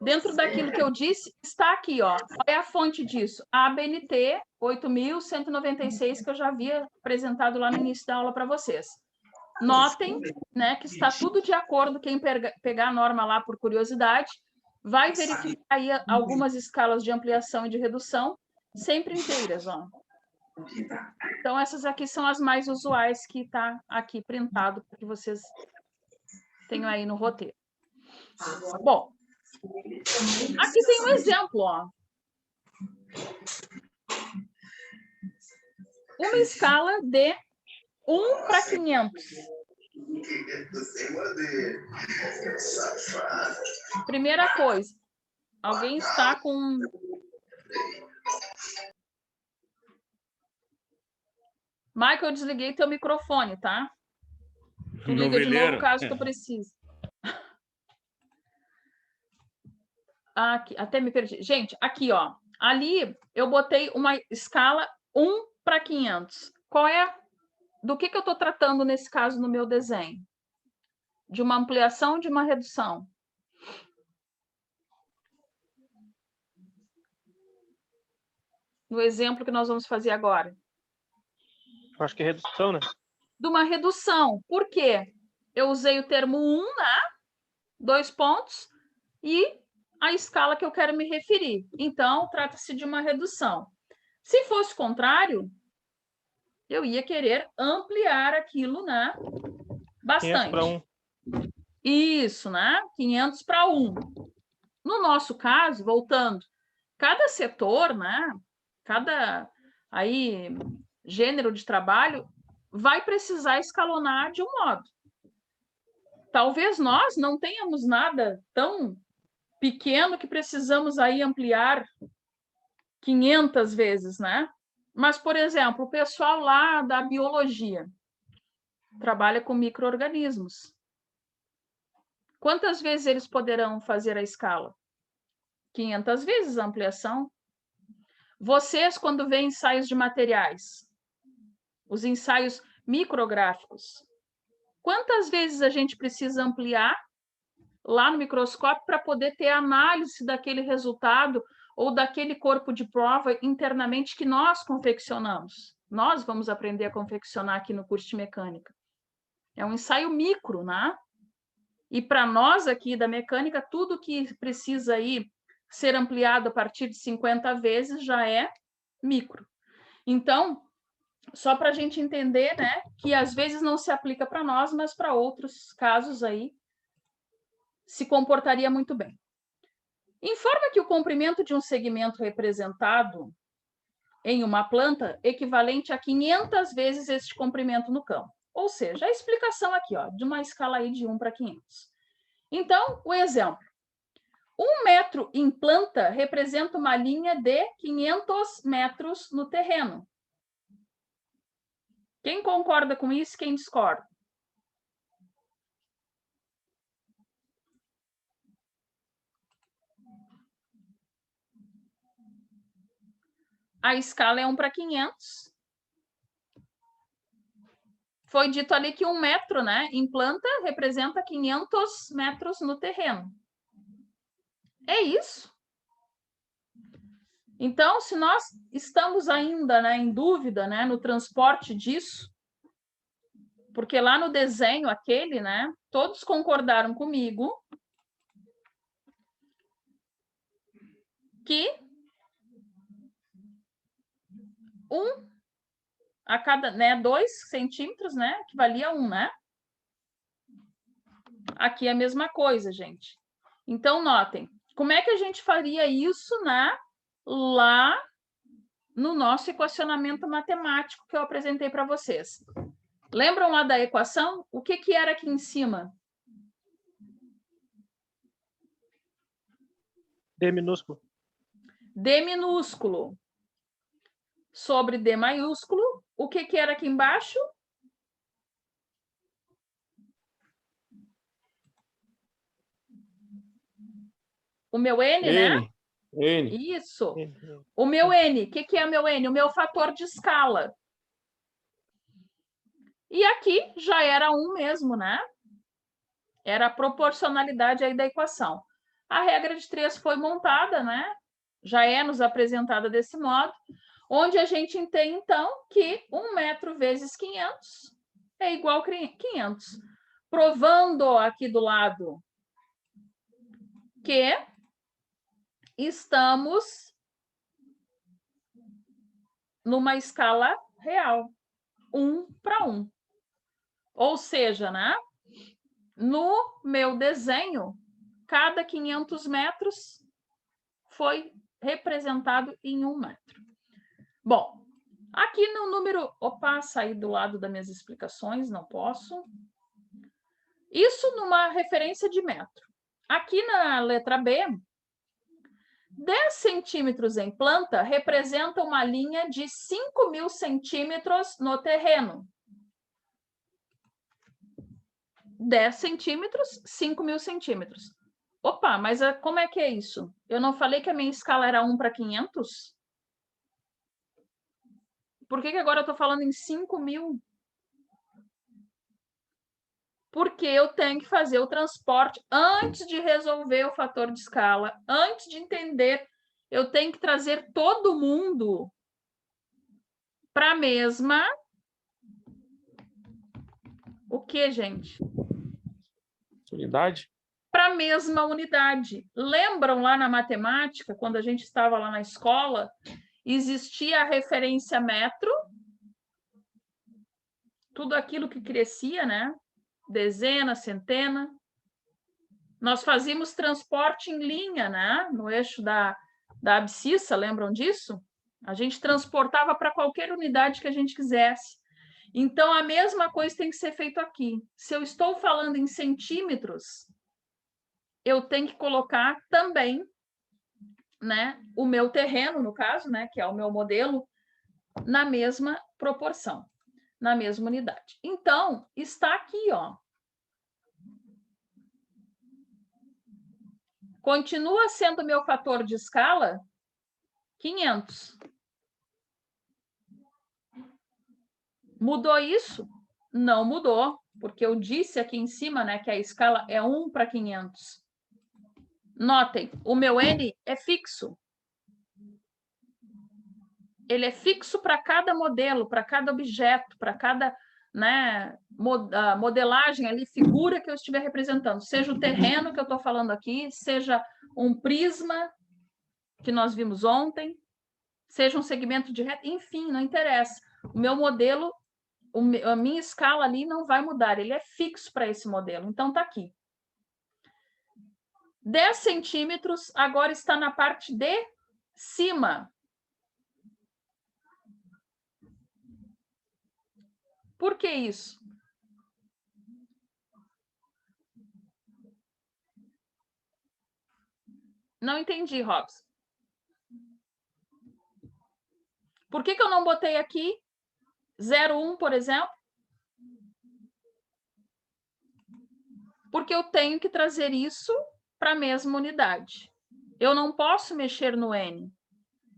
[SPEAKER 1] dentro daquilo que eu disse, está aqui, ó. Qual é a fonte disso? A ABNT 8.196, que eu já havia apresentado lá no início da aula para vocês. Notem, né, que está tudo de acordo. Quem pegar a norma lá por curiosidade, vai verificar aí algumas escalas de ampliação e de redução, sempre inteiras, ó. Então, essas aqui são as mais usuais que está aqui printado, para que vocês tenham aí no roteiro. Bom, Aqui tem um exemplo, ó. Uma escala de 1 para 500. Primeira coisa, alguém está com... Michael, eu desliguei teu microfone, tá? Tu liga de novo caso tu precise. Aqui, até me perdi. Gente, aqui, ó. Ali eu botei uma escala 1 para 500. Qual é? Do que eu estou tratando nesse caso no meu desenho? De uma ampliação ou de uma redução? No exemplo que nós vamos fazer agora.
[SPEAKER 3] Acho que é redução, né?
[SPEAKER 1] De uma redução. Por quê? Eu usei o termo 1, né? 2 pontos, e a escala que eu quero me referir. Então, trata-se de uma redução. Se fosse o contrário, eu ia querer ampliar aquilo, né? Bastante.
[SPEAKER 3] 500 para 1.
[SPEAKER 1] Isso, né? 500 para 1. No nosso caso, voltando, cada setor, né? Cada aí gênero de trabalho vai precisar escalonar de um modo. Talvez nós não tenhamos nada tão pequeno que precisamos aí ampliar 500 vezes, né? Mas, por exemplo, o pessoal lá da biologia trabalha com micro-organismos. Quantas vezes eles poderão fazer a escala? 500 vezes a ampliação. Vocês, quando veem ensaios de materiais, os ensaios micrográficos, quantas vezes a gente precisa ampliar lá no microscópio para poder ter análise daquele resultado ou daquele corpo de prova internamente que nós confeccionamos? Nós vamos aprender a confeccionar aqui no curso de mecânica. É um ensaio micro, né? E para nós aqui da mecânica, tudo que precisa aí ser ampliado a partir de 50 vezes já é micro. Então, só para a gente entender, né, que às vezes não se aplica para nós, mas para outros casos aí se comportaria muito bem. Informa que o comprimento de um segmento representado em uma planta equivalente a 500 vezes este comprimento no campo. Ou seja, a explicação aqui, ó, de uma escala aí de 1 para 500. Então, o exemplo. 1 metro em planta representa uma linha de 500 metros no terreno. Quem concorda com isso? Quem discorda? A escala é 1 para 500. Foi dito ali que 1 metro, né, em planta representa 500 metros no terreno. É isso. Então, se nós estamos ainda, né, em dúvida, né, no transporte disso, porque lá no desenho aquele, né, todos concordaram comigo que 1 a cada, né, 2 centímetros, né, equivalia a 1, né? Aqui é a mesma coisa, gente. Então, notem, como é que a gente faria isso, né, lá no nosso equacionamento matemático que eu apresentei para vocês? Lembram lá da equação? O que era aqui em cima?
[SPEAKER 3] D minúsculo.
[SPEAKER 1] D minúsculo sobre D maiúsculo. O que era aqui embaixo? O meu N, né?
[SPEAKER 2] N.
[SPEAKER 1] Isso. O meu N. O que é o meu N? O meu fator de escala. E aqui já era 1 mesmo, né? Era a proporcionalidade aí da equação. A regra de 3 foi montada, né? Já é nos apresentada desse modo, onde a gente tem, então, que 1 metro vezes 500 é igual a 500. Provando aqui do lado que estamos numa escala real, 1 para 1. Ou seja, né? No meu desenho, cada 500 metros foi representado em 1 metro. Bom, aqui no número... Opa, saí do lado das minhas explicações, não posso. Isso numa referência de metro. Aqui na letra B, 10 centímetros em planta representa uma linha de 5.000 centímetros no terreno. 10 centímetros, 5.000 centímetros. Opa, mas como é que é isso? Eu não falei que a minha escala era 1:500? Por que agora eu estou falando em 5.000? Porque eu tenho que fazer o transporte antes de resolver o fator de escala, antes de entender, eu tenho que trazer todo mundo para a mesma... O que, gente?
[SPEAKER 2] Unidade?
[SPEAKER 1] Para a mesma unidade. Lembram lá na matemática, quando a gente estava lá na escola, existia a referência metro, tudo aquilo que crescia, né? Dezena, centena. Nós fazíamos transporte em linha, né? No eixo da abscissa, lembram disso? A gente transportava para qualquer unidade que a gente quisesse. Então, a mesma coisa tem que ser feito aqui. Se eu estou falando em centímetros, eu tenho que colocar também, né, o meu terreno, no caso, né, que é o meu modelo, na mesma proporção, na mesma unidade. Então, está aqui, ó. Continua sendo meu fator de escala 500. Mudou isso? Não mudou, porque eu disse aqui em cima, né, que a escala é 1:500. Notem, o meu N é fixo. Ele é fixo para cada modelo, para cada objeto, para cada, né, modelagem ali, figura que eu estiver representando. Seja o terreno que eu estou falando aqui, seja um prisma que nós vimos ontem, seja um segmento de reta, enfim, não interessa. O meu modelo, a minha escala ali não vai mudar, ele é fixo para esse modelo. Então, está aqui. 10 centímetros agora está na parte de cima. Por que isso? Não entendi, Robson. Por que eu não botei aqui 0,1, por exemplo? Porque eu tenho que trazer isso para a mesma unidade. Eu não posso mexer no N.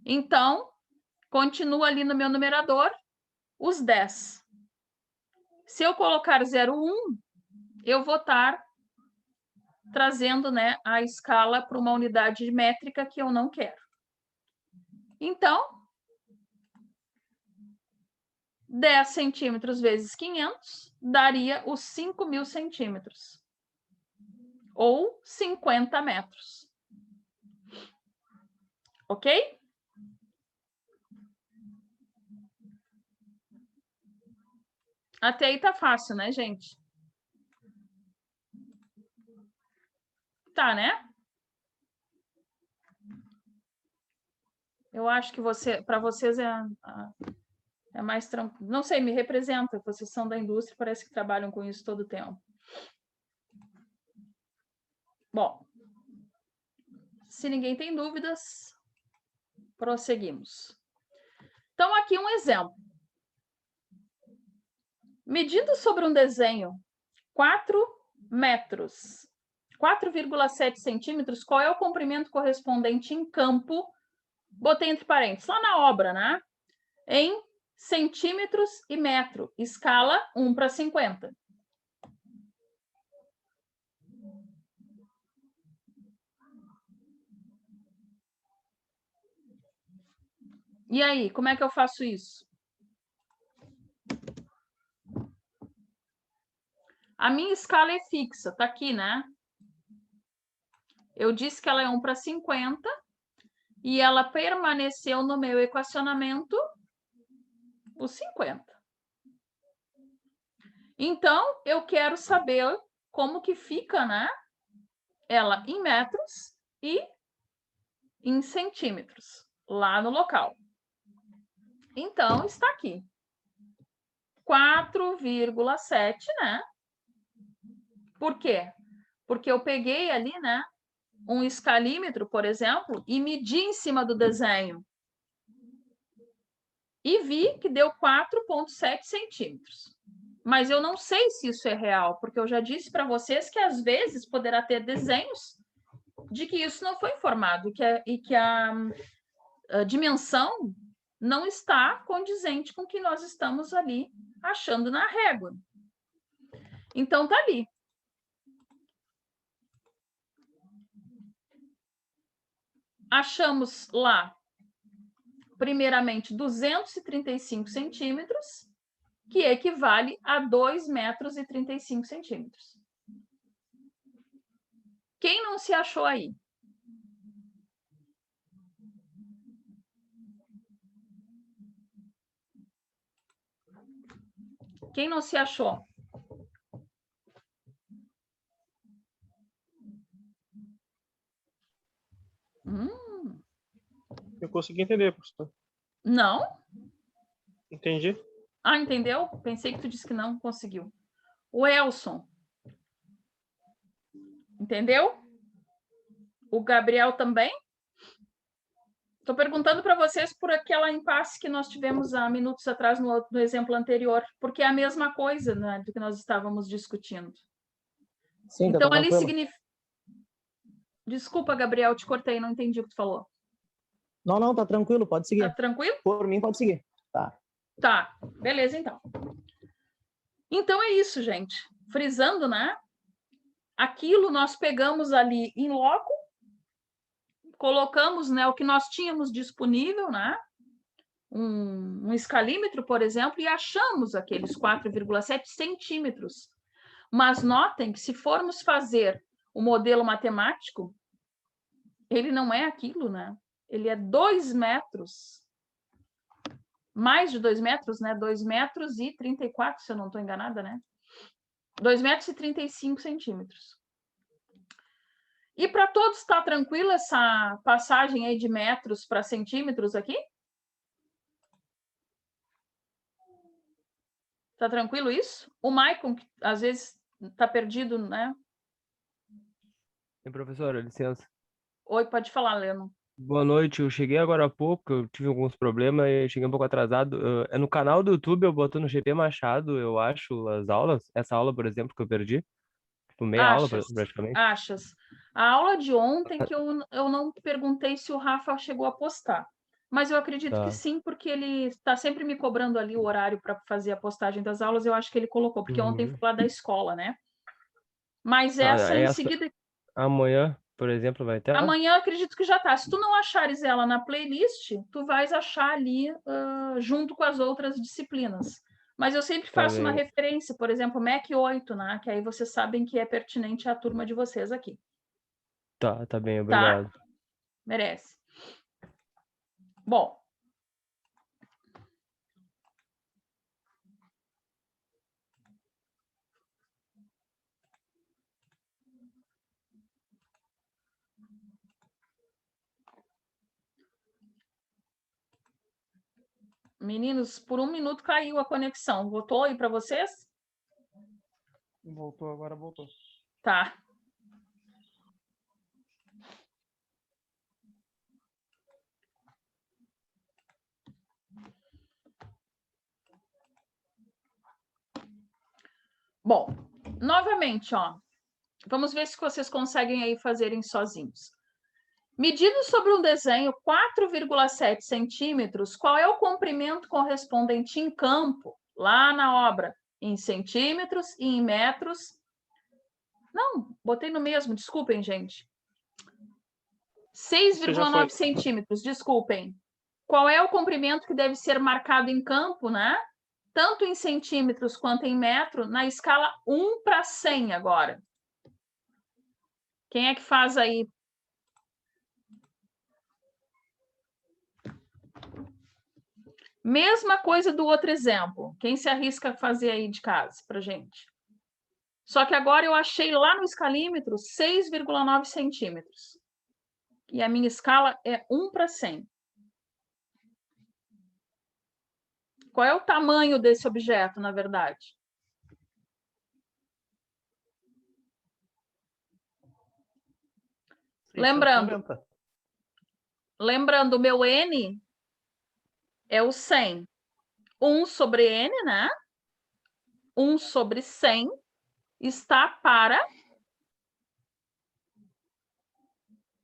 [SPEAKER 1] Então, continua ali no meu numerador os 10. Se eu colocar 0,1, eu vou estar trazendo, né, a escala para uma unidade métrica que eu não quero. Então, 10 centímetros vezes 500 daria os 5.000 centímetros. Ou 50 metros. Ok? Até aí tá fácil, né, gente? Tá, né? Eu acho que para vocês é mais tranquilo. Não sei, me representa. Vocês são da indústria, parece que trabalham com isso todo o tempo. Bom, se ninguém tem dúvidas, prosseguimos. Então, aqui um exemplo. Medindo sobre um desenho 4 metros, 4,7 centímetros, qual é o comprimento correspondente em campo? Botei entre parênteses, lá na obra, né? Em centímetros e metro, escala 1:50. E aí, como é que eu faço isso? A minha escala é fixa, tá aqui, né? Eu disse que ela é 1:50 e ela permaneceu no meu equacionamento os 50. Então, eu quero saber como que fica, né? ela em metros e em centímetros, lá no local. Então, está aqui. 4,7, né? Por quê? Porque eu peguei ali, né, um escalímetro, por exemplo, e medi em cima do desenho. E vi que deu 4,7 centímetros. Mas eu não sei se isso é real, porque eu já disse para vocês que às vezes poderá ter desenhos de que isso não foi informado e que a dimensão não está condizente com o que nós estamos ali achando na régua. Então, tá ali. Achamos lá, primeiramente, 235 centímetros, que equivale a 2,35 metros. Quem não se achou aí? Quem não se achou?
[SPEAKER 3] Eu consegui entender, professor.
[SPEAKER 1] Não?
[SPEAKER 3] Entendi.
[SPEAKER 1] Ah, entendeu? Pensei que tu disse que não conseguiu. O Elson. Entendeu? O Gabriel também? Estou perguntando para vocês por aquela impasse que nós tivemos há minutos atrás no exemplo anterior, porque é a mesma coisa, né, do que nós estávamos discutindo.
[SPEAKER 5] Sim,
[SPEAKER 1] Então,
[SPEAKER 5] tá
[SPEAKER 1] ali
[SPEAKER 5] tranquilo.
[SPEAKER 1] significa... Desculpa, Gabriel, te cortei, não entendi o que tu falou.
[SPEAKER 5] Não, tá tranquilo, pode
[SPEAKER 1] Tá
[SPEAKER 5] seguir.
[SPEAKER 1] tranquilo?
[SPEAKER 5] Por mim, pode seguir. Tá.
[SPEAKER 1] Tá, beleza, então. Então, é isso, gente. Frisando, né? Aquilo nós pegamos ali em loco, colocamos, né, o que nós tínhamos disponível, né? Um escalímetro, por exemplo, e achamos aqueles 4,7 centímetros. Mas notem que se formos fazer o modelo matemático, ele não é aquilo, né? Ele é 2 metros. Mais de 2 metros, né? 2 metros e 34, se eu não estou enganada, né? 2 metros e 35 centímetros. E para todos está tranquilo essa passagem aí de metros para centímetros aqui? Tá tranquilo isso? O Maicon, que às vezes está perdido, né?
[SPEAKER 7] Professora, licença.
[SPEAKER 1] Oi, pode falar, Leno.
[SPEAKER 7] Boa noite, eu cheguei agora há pouco, eu tive alguns problemas e cheguei um pouco atrasado. É no canal do YouTube, eu boto no GP Machado, eu acho, as aulas. Essa aula, por exemplo, que eu perdi. Tipo, meia aula,
[SPEAKER 1] Achas?
[SPEAKER 7] praticamente.
[SPEAKER 1] Achas. A aula de ontem que eu não perguntei se o Rafa chegou a postar. Mas eu acredito que
[SPEAKER 7] Tá.
[SPEAKER 1] sim, porque ele está sempre me cobrando ali o horário para fazer a postagem das aulas. Eu acho que ele colocou, porque ontem foi lá da escola, né? Mas essa em seguida...
[SPEAKER 7] Amanhã, por exemplo, vai ter?
[SPEAKER 1] Amanhã eu acredito que já tá. Se tu não achares ela na playlist, tu vais achar ali junto com as outras disciplinas. Mas eu sempre faço uma referência, por exemplo, MEC 8, né? Que aí vocês sabem que é pertinente à turma de vocês aqui.
[SPEAKER 7] Tá bem, obrigado.
[SPEAKER 1] Tá? Merece. Bom. Meninos, por um minuto caiu a conexão. Voltou aí para vocês?
[SPEAKER 4] Voltou, agora voltou.
[SPEAKER 1] Tá. Bom, novamente, ó. Vamos ver se vocês conseguem aí fazerem sozinhos. Medido sobre um desenho 4,7 centímetros, qual é o comprimento correspondente em campo, lá na obra? Em centímetros e em metros? Não, botei no mesmo, desculpem, gente. 6,9 centímetros, desculpem. Qual é o comprimento que deve ser marcado em campo, né? Tanto em centímetros quanto em metro, na escala 1 para 100 agora. Quem é que faz aí? Mesma coisa do outro exemplo. Quem se arrisca a fazer aí de casa para gente? Só que agora eu achei lá no escalímetro 6,9 centímetros. E a minha escala é 1/100. Qual é o tamanho desse objeto, na verdade? Lembrando, o meu N é o 100. 1 sobre N, né? 1 sobre 100 está para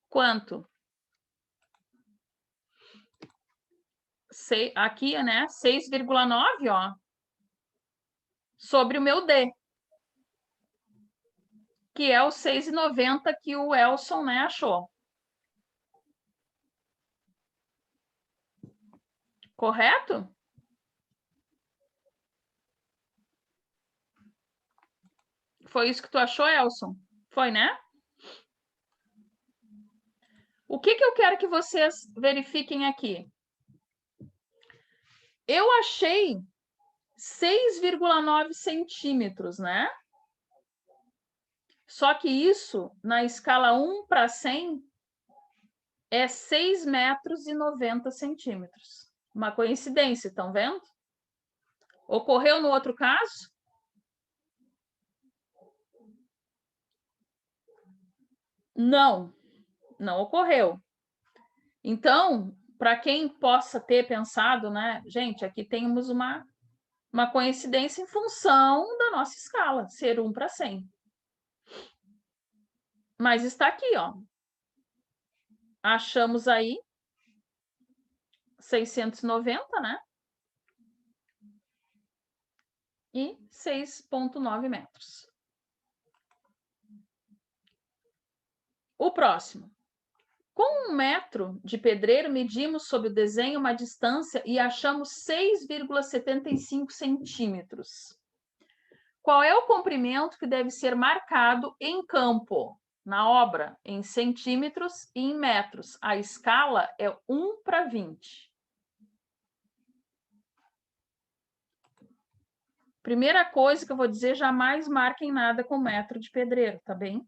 [SPEAKER 1] quanto? Aqui, né? 6,9, ó. Sobre o meu D. Que é o 6,90 que o Elson, né, achou. Correto? Foi isso que tu achou, Elson? Foi, né? O que eu quero que vocês verifiquem aqui? Eu achei 6,9 centímetros, né? Só que isso, na escala 1/100, é 6,90 metros. Uma coincidência, estão vendo? Ocorreu no outro caso? Não, não ocorreu. Então, para quem possa ter pensado, né, gente, aqui temos uma coincidência em função da nossa escala, ser 1/100. Mas está aqui, ó. Achamos aí 690, né? E 6,9 metros. O próximo. Com 1 metro de pedreiro, medimos sob o desenho uma distância e achamos 6,75 centímetros. Qual é o comprimento que deve ser marcado em campo, na obra, em centímetros e em metros? A escala é 1/20. Primeira coisa que eu vou dizer, jamais marquem nada com metro de pedreiro, tá bem?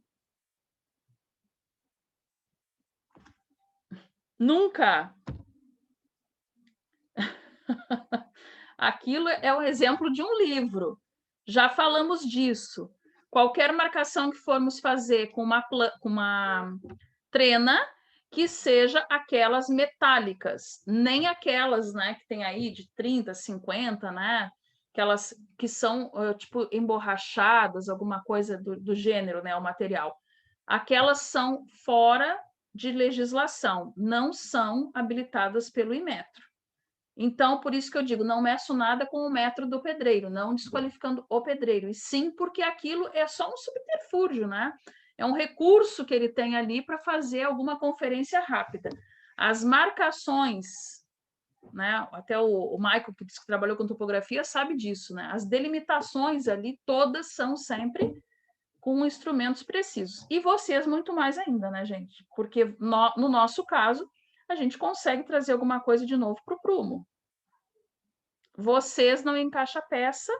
[SPEAKER 1] Nunca! Aquilo é um exemplo de um livro. Já falamos disso. Qualquer marcação que formos fazer com uma trena, que seja aquelas metálicas, nem aquelas, né, que tem aí de 30, 50, né? Aquelas que são, tipo, emborrachadas, alguma coisa do gênero, né, o material. Aquelas são fora de legislação, não são habilitadas pelo Inmetro. Então, por isso que eu digo, não meço nada com o metro do pedreiro, não desqualificando o pedreiro, e sim porque aquilo é só um subterfúgio, né? É um recurso que ele tem ali para fazer alguma conferência rápida. As marcações, né? Até o Michael, que disse que trabalhou com topografia, sabe disso, né? As delimitações ali, todas são sempre com instrumentos precisos. E vocês muito mais ainda, né, gente? Porque no nosso caso, a gente consegue trazer alguma coisa de novo para o prumo. Vocês não encaixam a peça,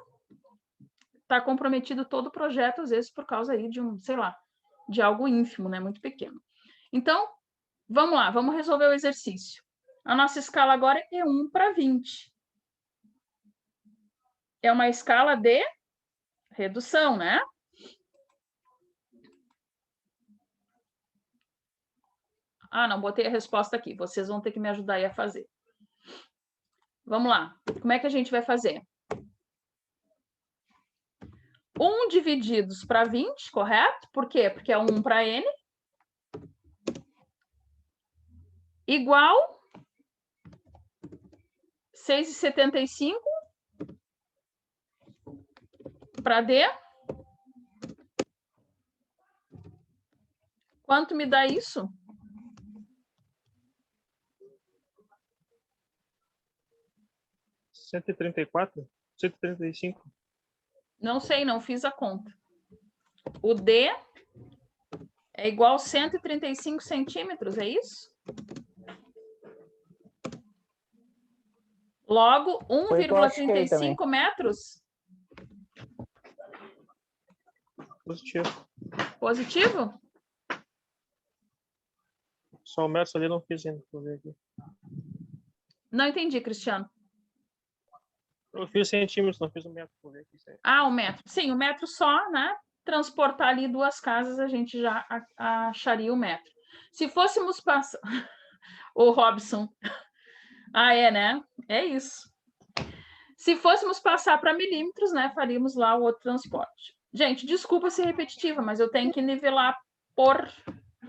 [SPEAKER 1] está comprometido todo o projeto, às vezes por causa aí de sei lá, de algo ínfimo, né, muito pequeno. Então, vamos lá, vamos resolver o exercício. A nossa escala agora é 1/20. É uma escala de redução, né? Ah, não, botei a resposta aqui. Vocês vão ter que me ajudar aí a fazer. Vamos lá. Como é que a gente vai fazer? 1 divididos para 20, correto? Por quê? Porque é 1 para N. Igual 6,75 para D. Quanto me dá isso?
[SPEAKER 3] R$ 135?
[SPEAKER 1] Não sei, não fiz a conta. O D é igual a 135 centímetros, é isso? Logo, 1,35 metros?
[SPEAKER 3] Positivo.
[SPEAKER 1] Positivo?
[SPEAKER 3] Só o metro ali não fiz ainda. Vou ver aqui.
[SPEAKER 1] Não entendi, Cristiano.
[SPEAKER 3] Eu fiz centímetros, não fiz o metro. Vou ver aqui.
[SPEAKER 1] Ah, o metro. Sim, o metro só, né? Transportar ali 2 casas, a gente já acharia o metro. Se fôssemos passar... O Robson. Ah, é, né? É isso. Se fôssemos passar para milímetros, né? Faríamos lá o outro transporte. Gente, desculpa ser repetitiva, mas eu tenho que nivelar por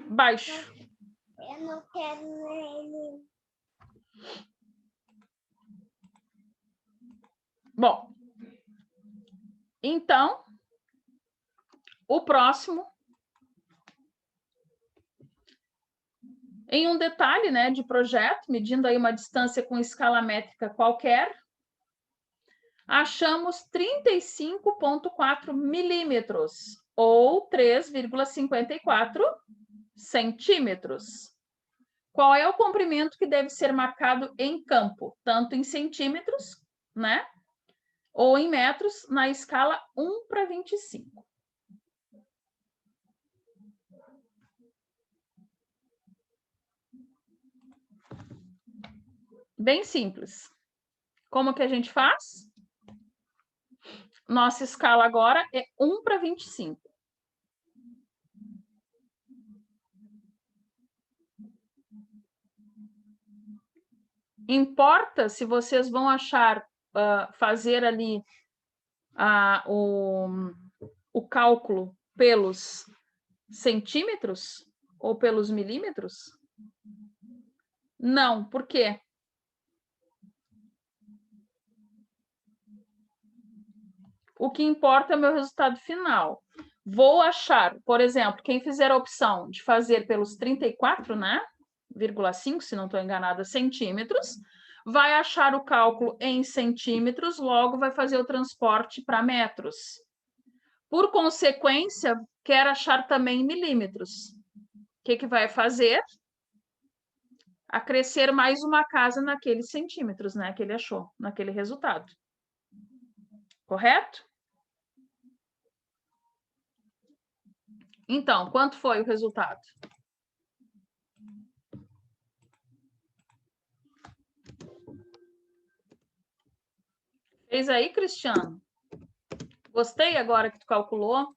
[SPEAKER 1] baixo.
[SPEAKER 8] Eu não quero ele.
[SPEAKER 1] Bom, então, o próximo, em um detalhe, né, de projeto, medindo aí uma distância com escala métrica qualquer, achamos 35,4 milímetros, ou 3,54 centímetros. Qual é o comprimento que deve ser marcado em campo, tanto em centímetros, né, ou em metros, na escala 1:25? Bem simples. Como que a gente faz? Nossa escala agora é 1:25. Importa se vocês vão achar, fazer ali o cálculo pelos centímetros ou pelos milímetros? Não, por quê? O que importa é o meu resultado final. Vou achar, por exemplo, quem fizer a opção de fazer pelos 34, né? 0,5, se não estou enganada, centímetros, vai achar o cálculo em centímetros, logo vai fazer o transporte para metros. Por consequência, quer achar também em milímetros. O que vai fazer? Acrescer mais uma casa naqueles centímetros, né? Que ele achou, naquele resultado. Correto? Então, quanto foi o resultado? Fez aí, Cristiano? Gostei agora que tu calculou.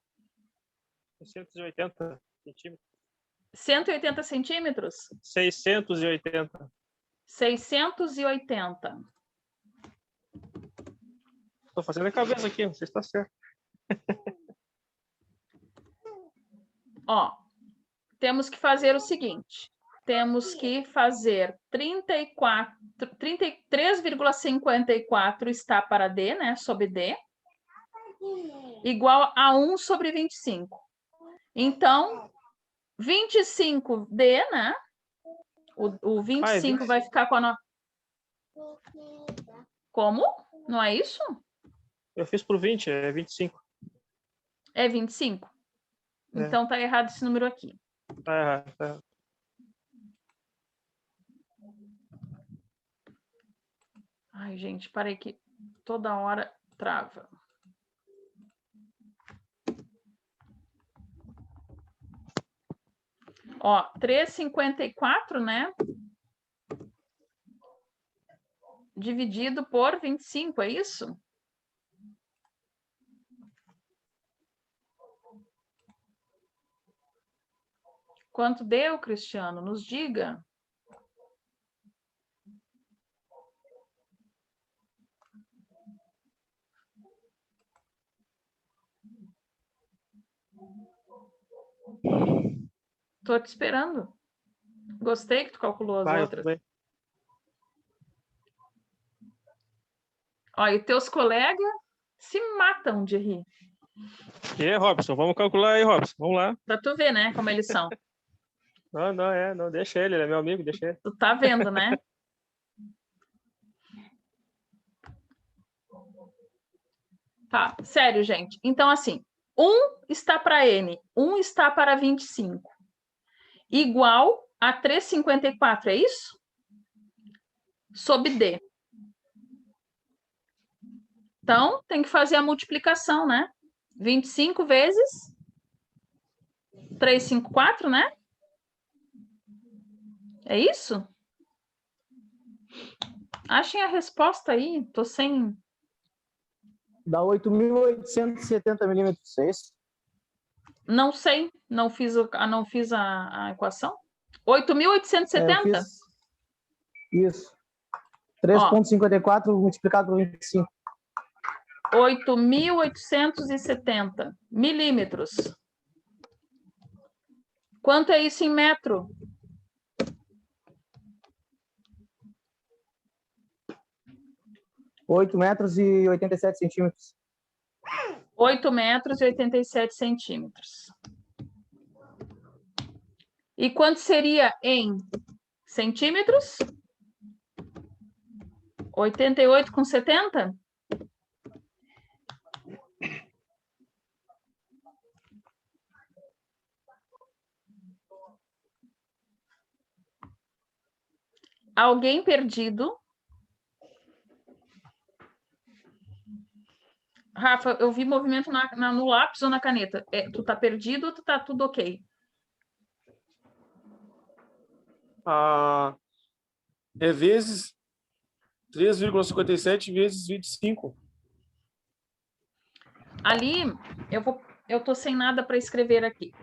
[SPEAKER 3] 680 centímetros.
[SPEAKER 1] 180 centímetros?
[SPEAKER 3] 680.
[SPEAKER 1] 680.
[SPEAKER 3] Estou fazendo a cabeça aqui, não sei se está certo.
[SPEAKER 1] Ó, temos que fazer o seguinte. Temos que fazer 3,54 está para D, né? Sobre D. Igual a 1/25. Então, 25D, né? O 25 vai ficar com a... Como? Não é isso?
[SPEAKER 3] Eu fiz por 20, é 25.
[SPEAKER 1] É 25?
[SPEAKER 3] É.
[SPEAKER 1] Então, tá errado esse número aqui.
[SPEAKER 3] Tá errado, tá errado.
[SPEAKER 1] Ai, gente, parei que toda hora trava. Ó, 3,54, né? Dividido por 25, é isso? Quanto deu, Cristiano? Nos diga. Tô te esperando. Gostei que tu calculou as outras.
[SPEAKER 3] Bem.
[SPEAKER 1] Ó, e teus colegas se matam de rir.
[SPEAKER 3] E aí, Robson, vamos calcular aí, Robson. Vamos lá.
[SPEAKER 1] Pra tu ver, né, como eles são.
[SPEAKER 3] Não, deixa ele é meu amigo, deixa ele.
[SPEAKER 1] Tu tá vendo, né? Tá, sério, gente. Então, assim, 1 está para N, 1 está para 25. Igual a 3,54, é isso? Sob D. Então, tem que fazer a multiplicação, né? 25 vezes 354, né? É isso? Achem a resposta aí. Tô sem...
[SPEAKER 5] Dá 8.870 milímetros, é isso?
[SPEAKER 1] Não sei. Não fiz a equação.
[SPEAKER 5] Eu
[SPEAKER 1] 8.870?
[SPEAKER 5] fiz isso. 3,54 multiplicado por 25.
[SPEAKER 1] 8.870 milímetros. Quanto é isso em metro?
[SPEAKER 5] 8 metros e 87 centímetros.
[SPEAKER 1] 8 metros e 87 centímetros. E quanto seria em centímetros? 88,70? Alguém perdido? Rafa, eu vi movimento no lápis ou na caneta. Tu tá perdido ou tu tá tudo ok?
[SPEAKER 2] É vezes 3,57 vezes 25.
[SPEAKER 1] Ali, eu tô sem nada para escrever aqui.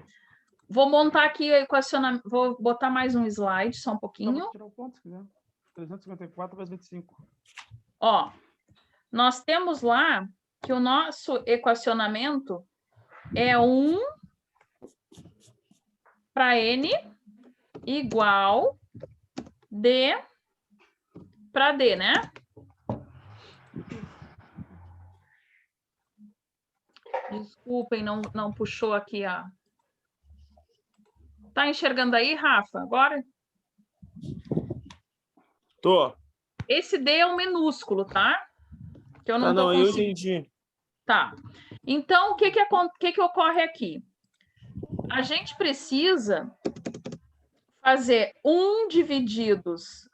[SPEAKER 1] Vou montar aqui a equacionamento, vou botar mais um slide, só um pouquinho.
[SPEAKER 3] Vou tirar o ponto, se quiser. 354 vezes 25.
[SPEAKER 1] Ó, nós temos lá que o nosso equacionamento é 1 para N igual D para D, né? Desculpem, não puxou aqui a... Tá enxergando aí, Rafa, agora?
[SPEAKER 2] Tô.
[SPEAKER 1] Esse D é um minúsculo, tá? Que eu não tô
[SPEAKER 2] Não, eu
[SPEAKER 1] conseguindo.
[SPEAKER 2] entendi.
[SPEAKER 1] Tá. Então, o que ocorre aqui? A gente precisa fazer 1 divididos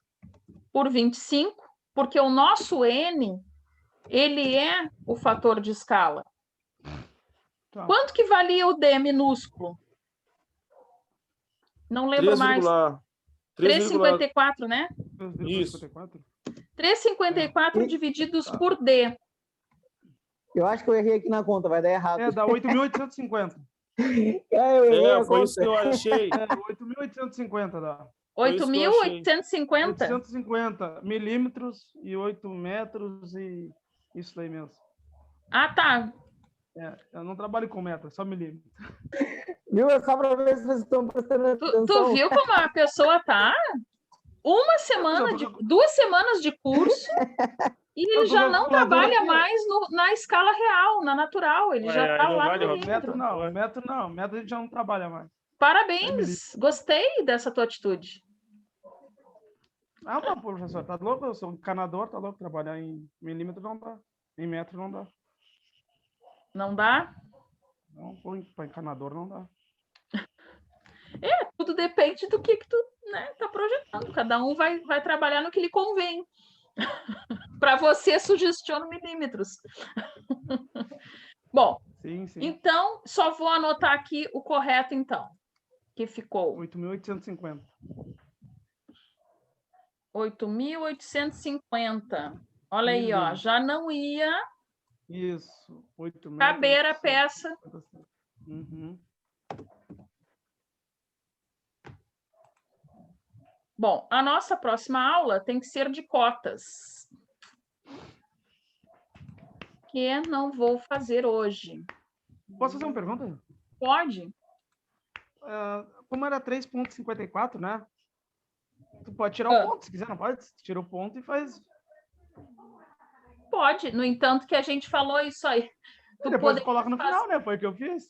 [SPEAKER 1] por 25, porque o nosso N, ele é o fator de escala.
[SPEAKER 3] Tá.
[SPEAKER 1] Quanto que valia o D minúsculo? Não lembro mais. 3,54, né?
[SPEAKER 2] Isso.
[SPEAKER 1] 3,54 divididos por D.
[SPEAKER 5] Eu acho que eu errei aqui na conta, vai dar errado.
[SPEAKER 3] Dá 8.850.
[SPEAKER 5] Eu errei a
[SPEAKER 2] Foi isso
[SPEAKER 5] conta.
[SPEAKER 2] que eu achei.
[SPEAKER 3] 8.850 dá.
[SPEAKER 2] Foi isso que eu achei.
[SPEAKER 1] 8.850?
[SPEAKER 3] 850 milímetros e 8 metros e isso daí mesmo.
[SPEAKER 1] Ah, tá.
[SPEAKER 3] Eu não trabalho com metro, é só milímetro.
[SPEAKER 5] Viu? É só para ver se vocês estão prestando atenção.
[SPEAKER 1] Tu viu como a pessoa tá? 2 semanas de curso e ele já não trabalha mais na escala real, na natural. Ele já está lá no milímetro.
[SPEAKER 3] Metro a gente já não trabalha mais.
[SPEAKER 1] Parabéns! Gostei dessa tua atitude.
[SPEAKER 3] Não, professor, tá louco? Eu sou um encanador, tá louco? Trabalhar em milímetro não dá. Em metro não dá.
[SPEAKER 1] Não dá?
[SPEAKER 3] Não, para encanador não dá.
[SPEAKER 1] Tudo depende do que tu tá projetando. Cada um vai trabalhar no que lhe convém. Para você, sugestiono milímetros. Bom,
[SPEAKER 3] Sim.
[SPEAKER 1] então, só vou anotar aqui o correto, então. Que ficou
[SPEAKER 3] 8.850.
[SPEAKER 1] 8.850. Olha aí, ó. Já não ia
[SPEAKER 3] Isso. 8 metros.
[SPEAKER 1] caber a peça.
[SPEAKER 3] Uhum.
[SPEAKER 1] Bom, a nossa próxima aula tem que ser de cotas. Que não vou fazer hoje.
[SPEAKER 3] Posso fazer uma pergunta?
[SPEAKER 1] Pode?
[SPEAKER 3] Como era 3,54, né? Tu pode tirar o ponto, se quiser, não pode? Tira o ponto e faz...
[SPEAKER 1] Pode. No entanto, que a gente falou isso aí.
[SPEAKER 3] Depois coloca no final, né? Foi o que eu fiz.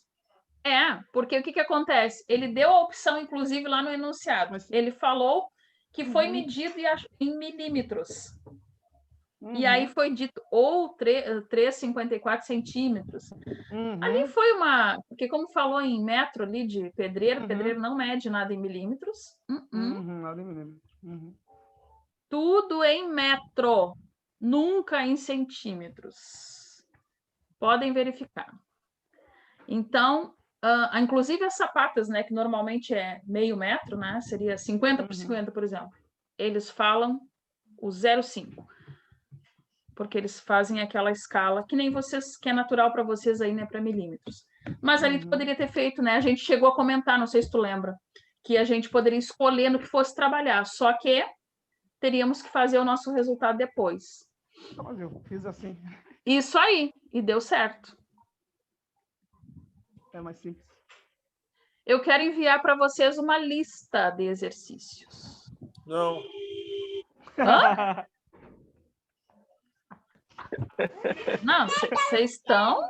[SPEAKER 1] Porque o que acontece? Ele deu a opção, inclusive, lá no enunciado. Ele falou que foi medido em milímetros. E aí foi dito ou 3,54 centímetros. Ali foi porque como falou em metro ali de pedreiro, pedreiro não mede nada em milímetros.
[SPEAKER 3] Nada em milímetros.
[SPEAKER 1] Tudo em metro, nunca em centímetros. Podem verificar. Então, inclusive as sapatas, né, que normalmente é meio metro, né, seria 50 por 50, por exemplo. Eles falam o 0,5, porque eles fazem aquela escala que nem vocês, que é natural para vocês aí, né, para milímetros. Mas ali tu poderia ter feito, né? A gente chegou a comentar, não sei se tu lembra, que a gente poderia escolher no que fosse trabalhar, só que teríamos que fazer o nosso resultado depois.
[SPEAKER 3] Mas eu fiz assim.
[SPEAKER 1] Isso aí, e deu certo.
[SPEAKER 3] É mais simples.
[SPEAKER 1] Eu quero enviar para vocês uma lista de exercícios.
[SPEAKER 2] Não.
[SPEAKER 1] Não, vocês estão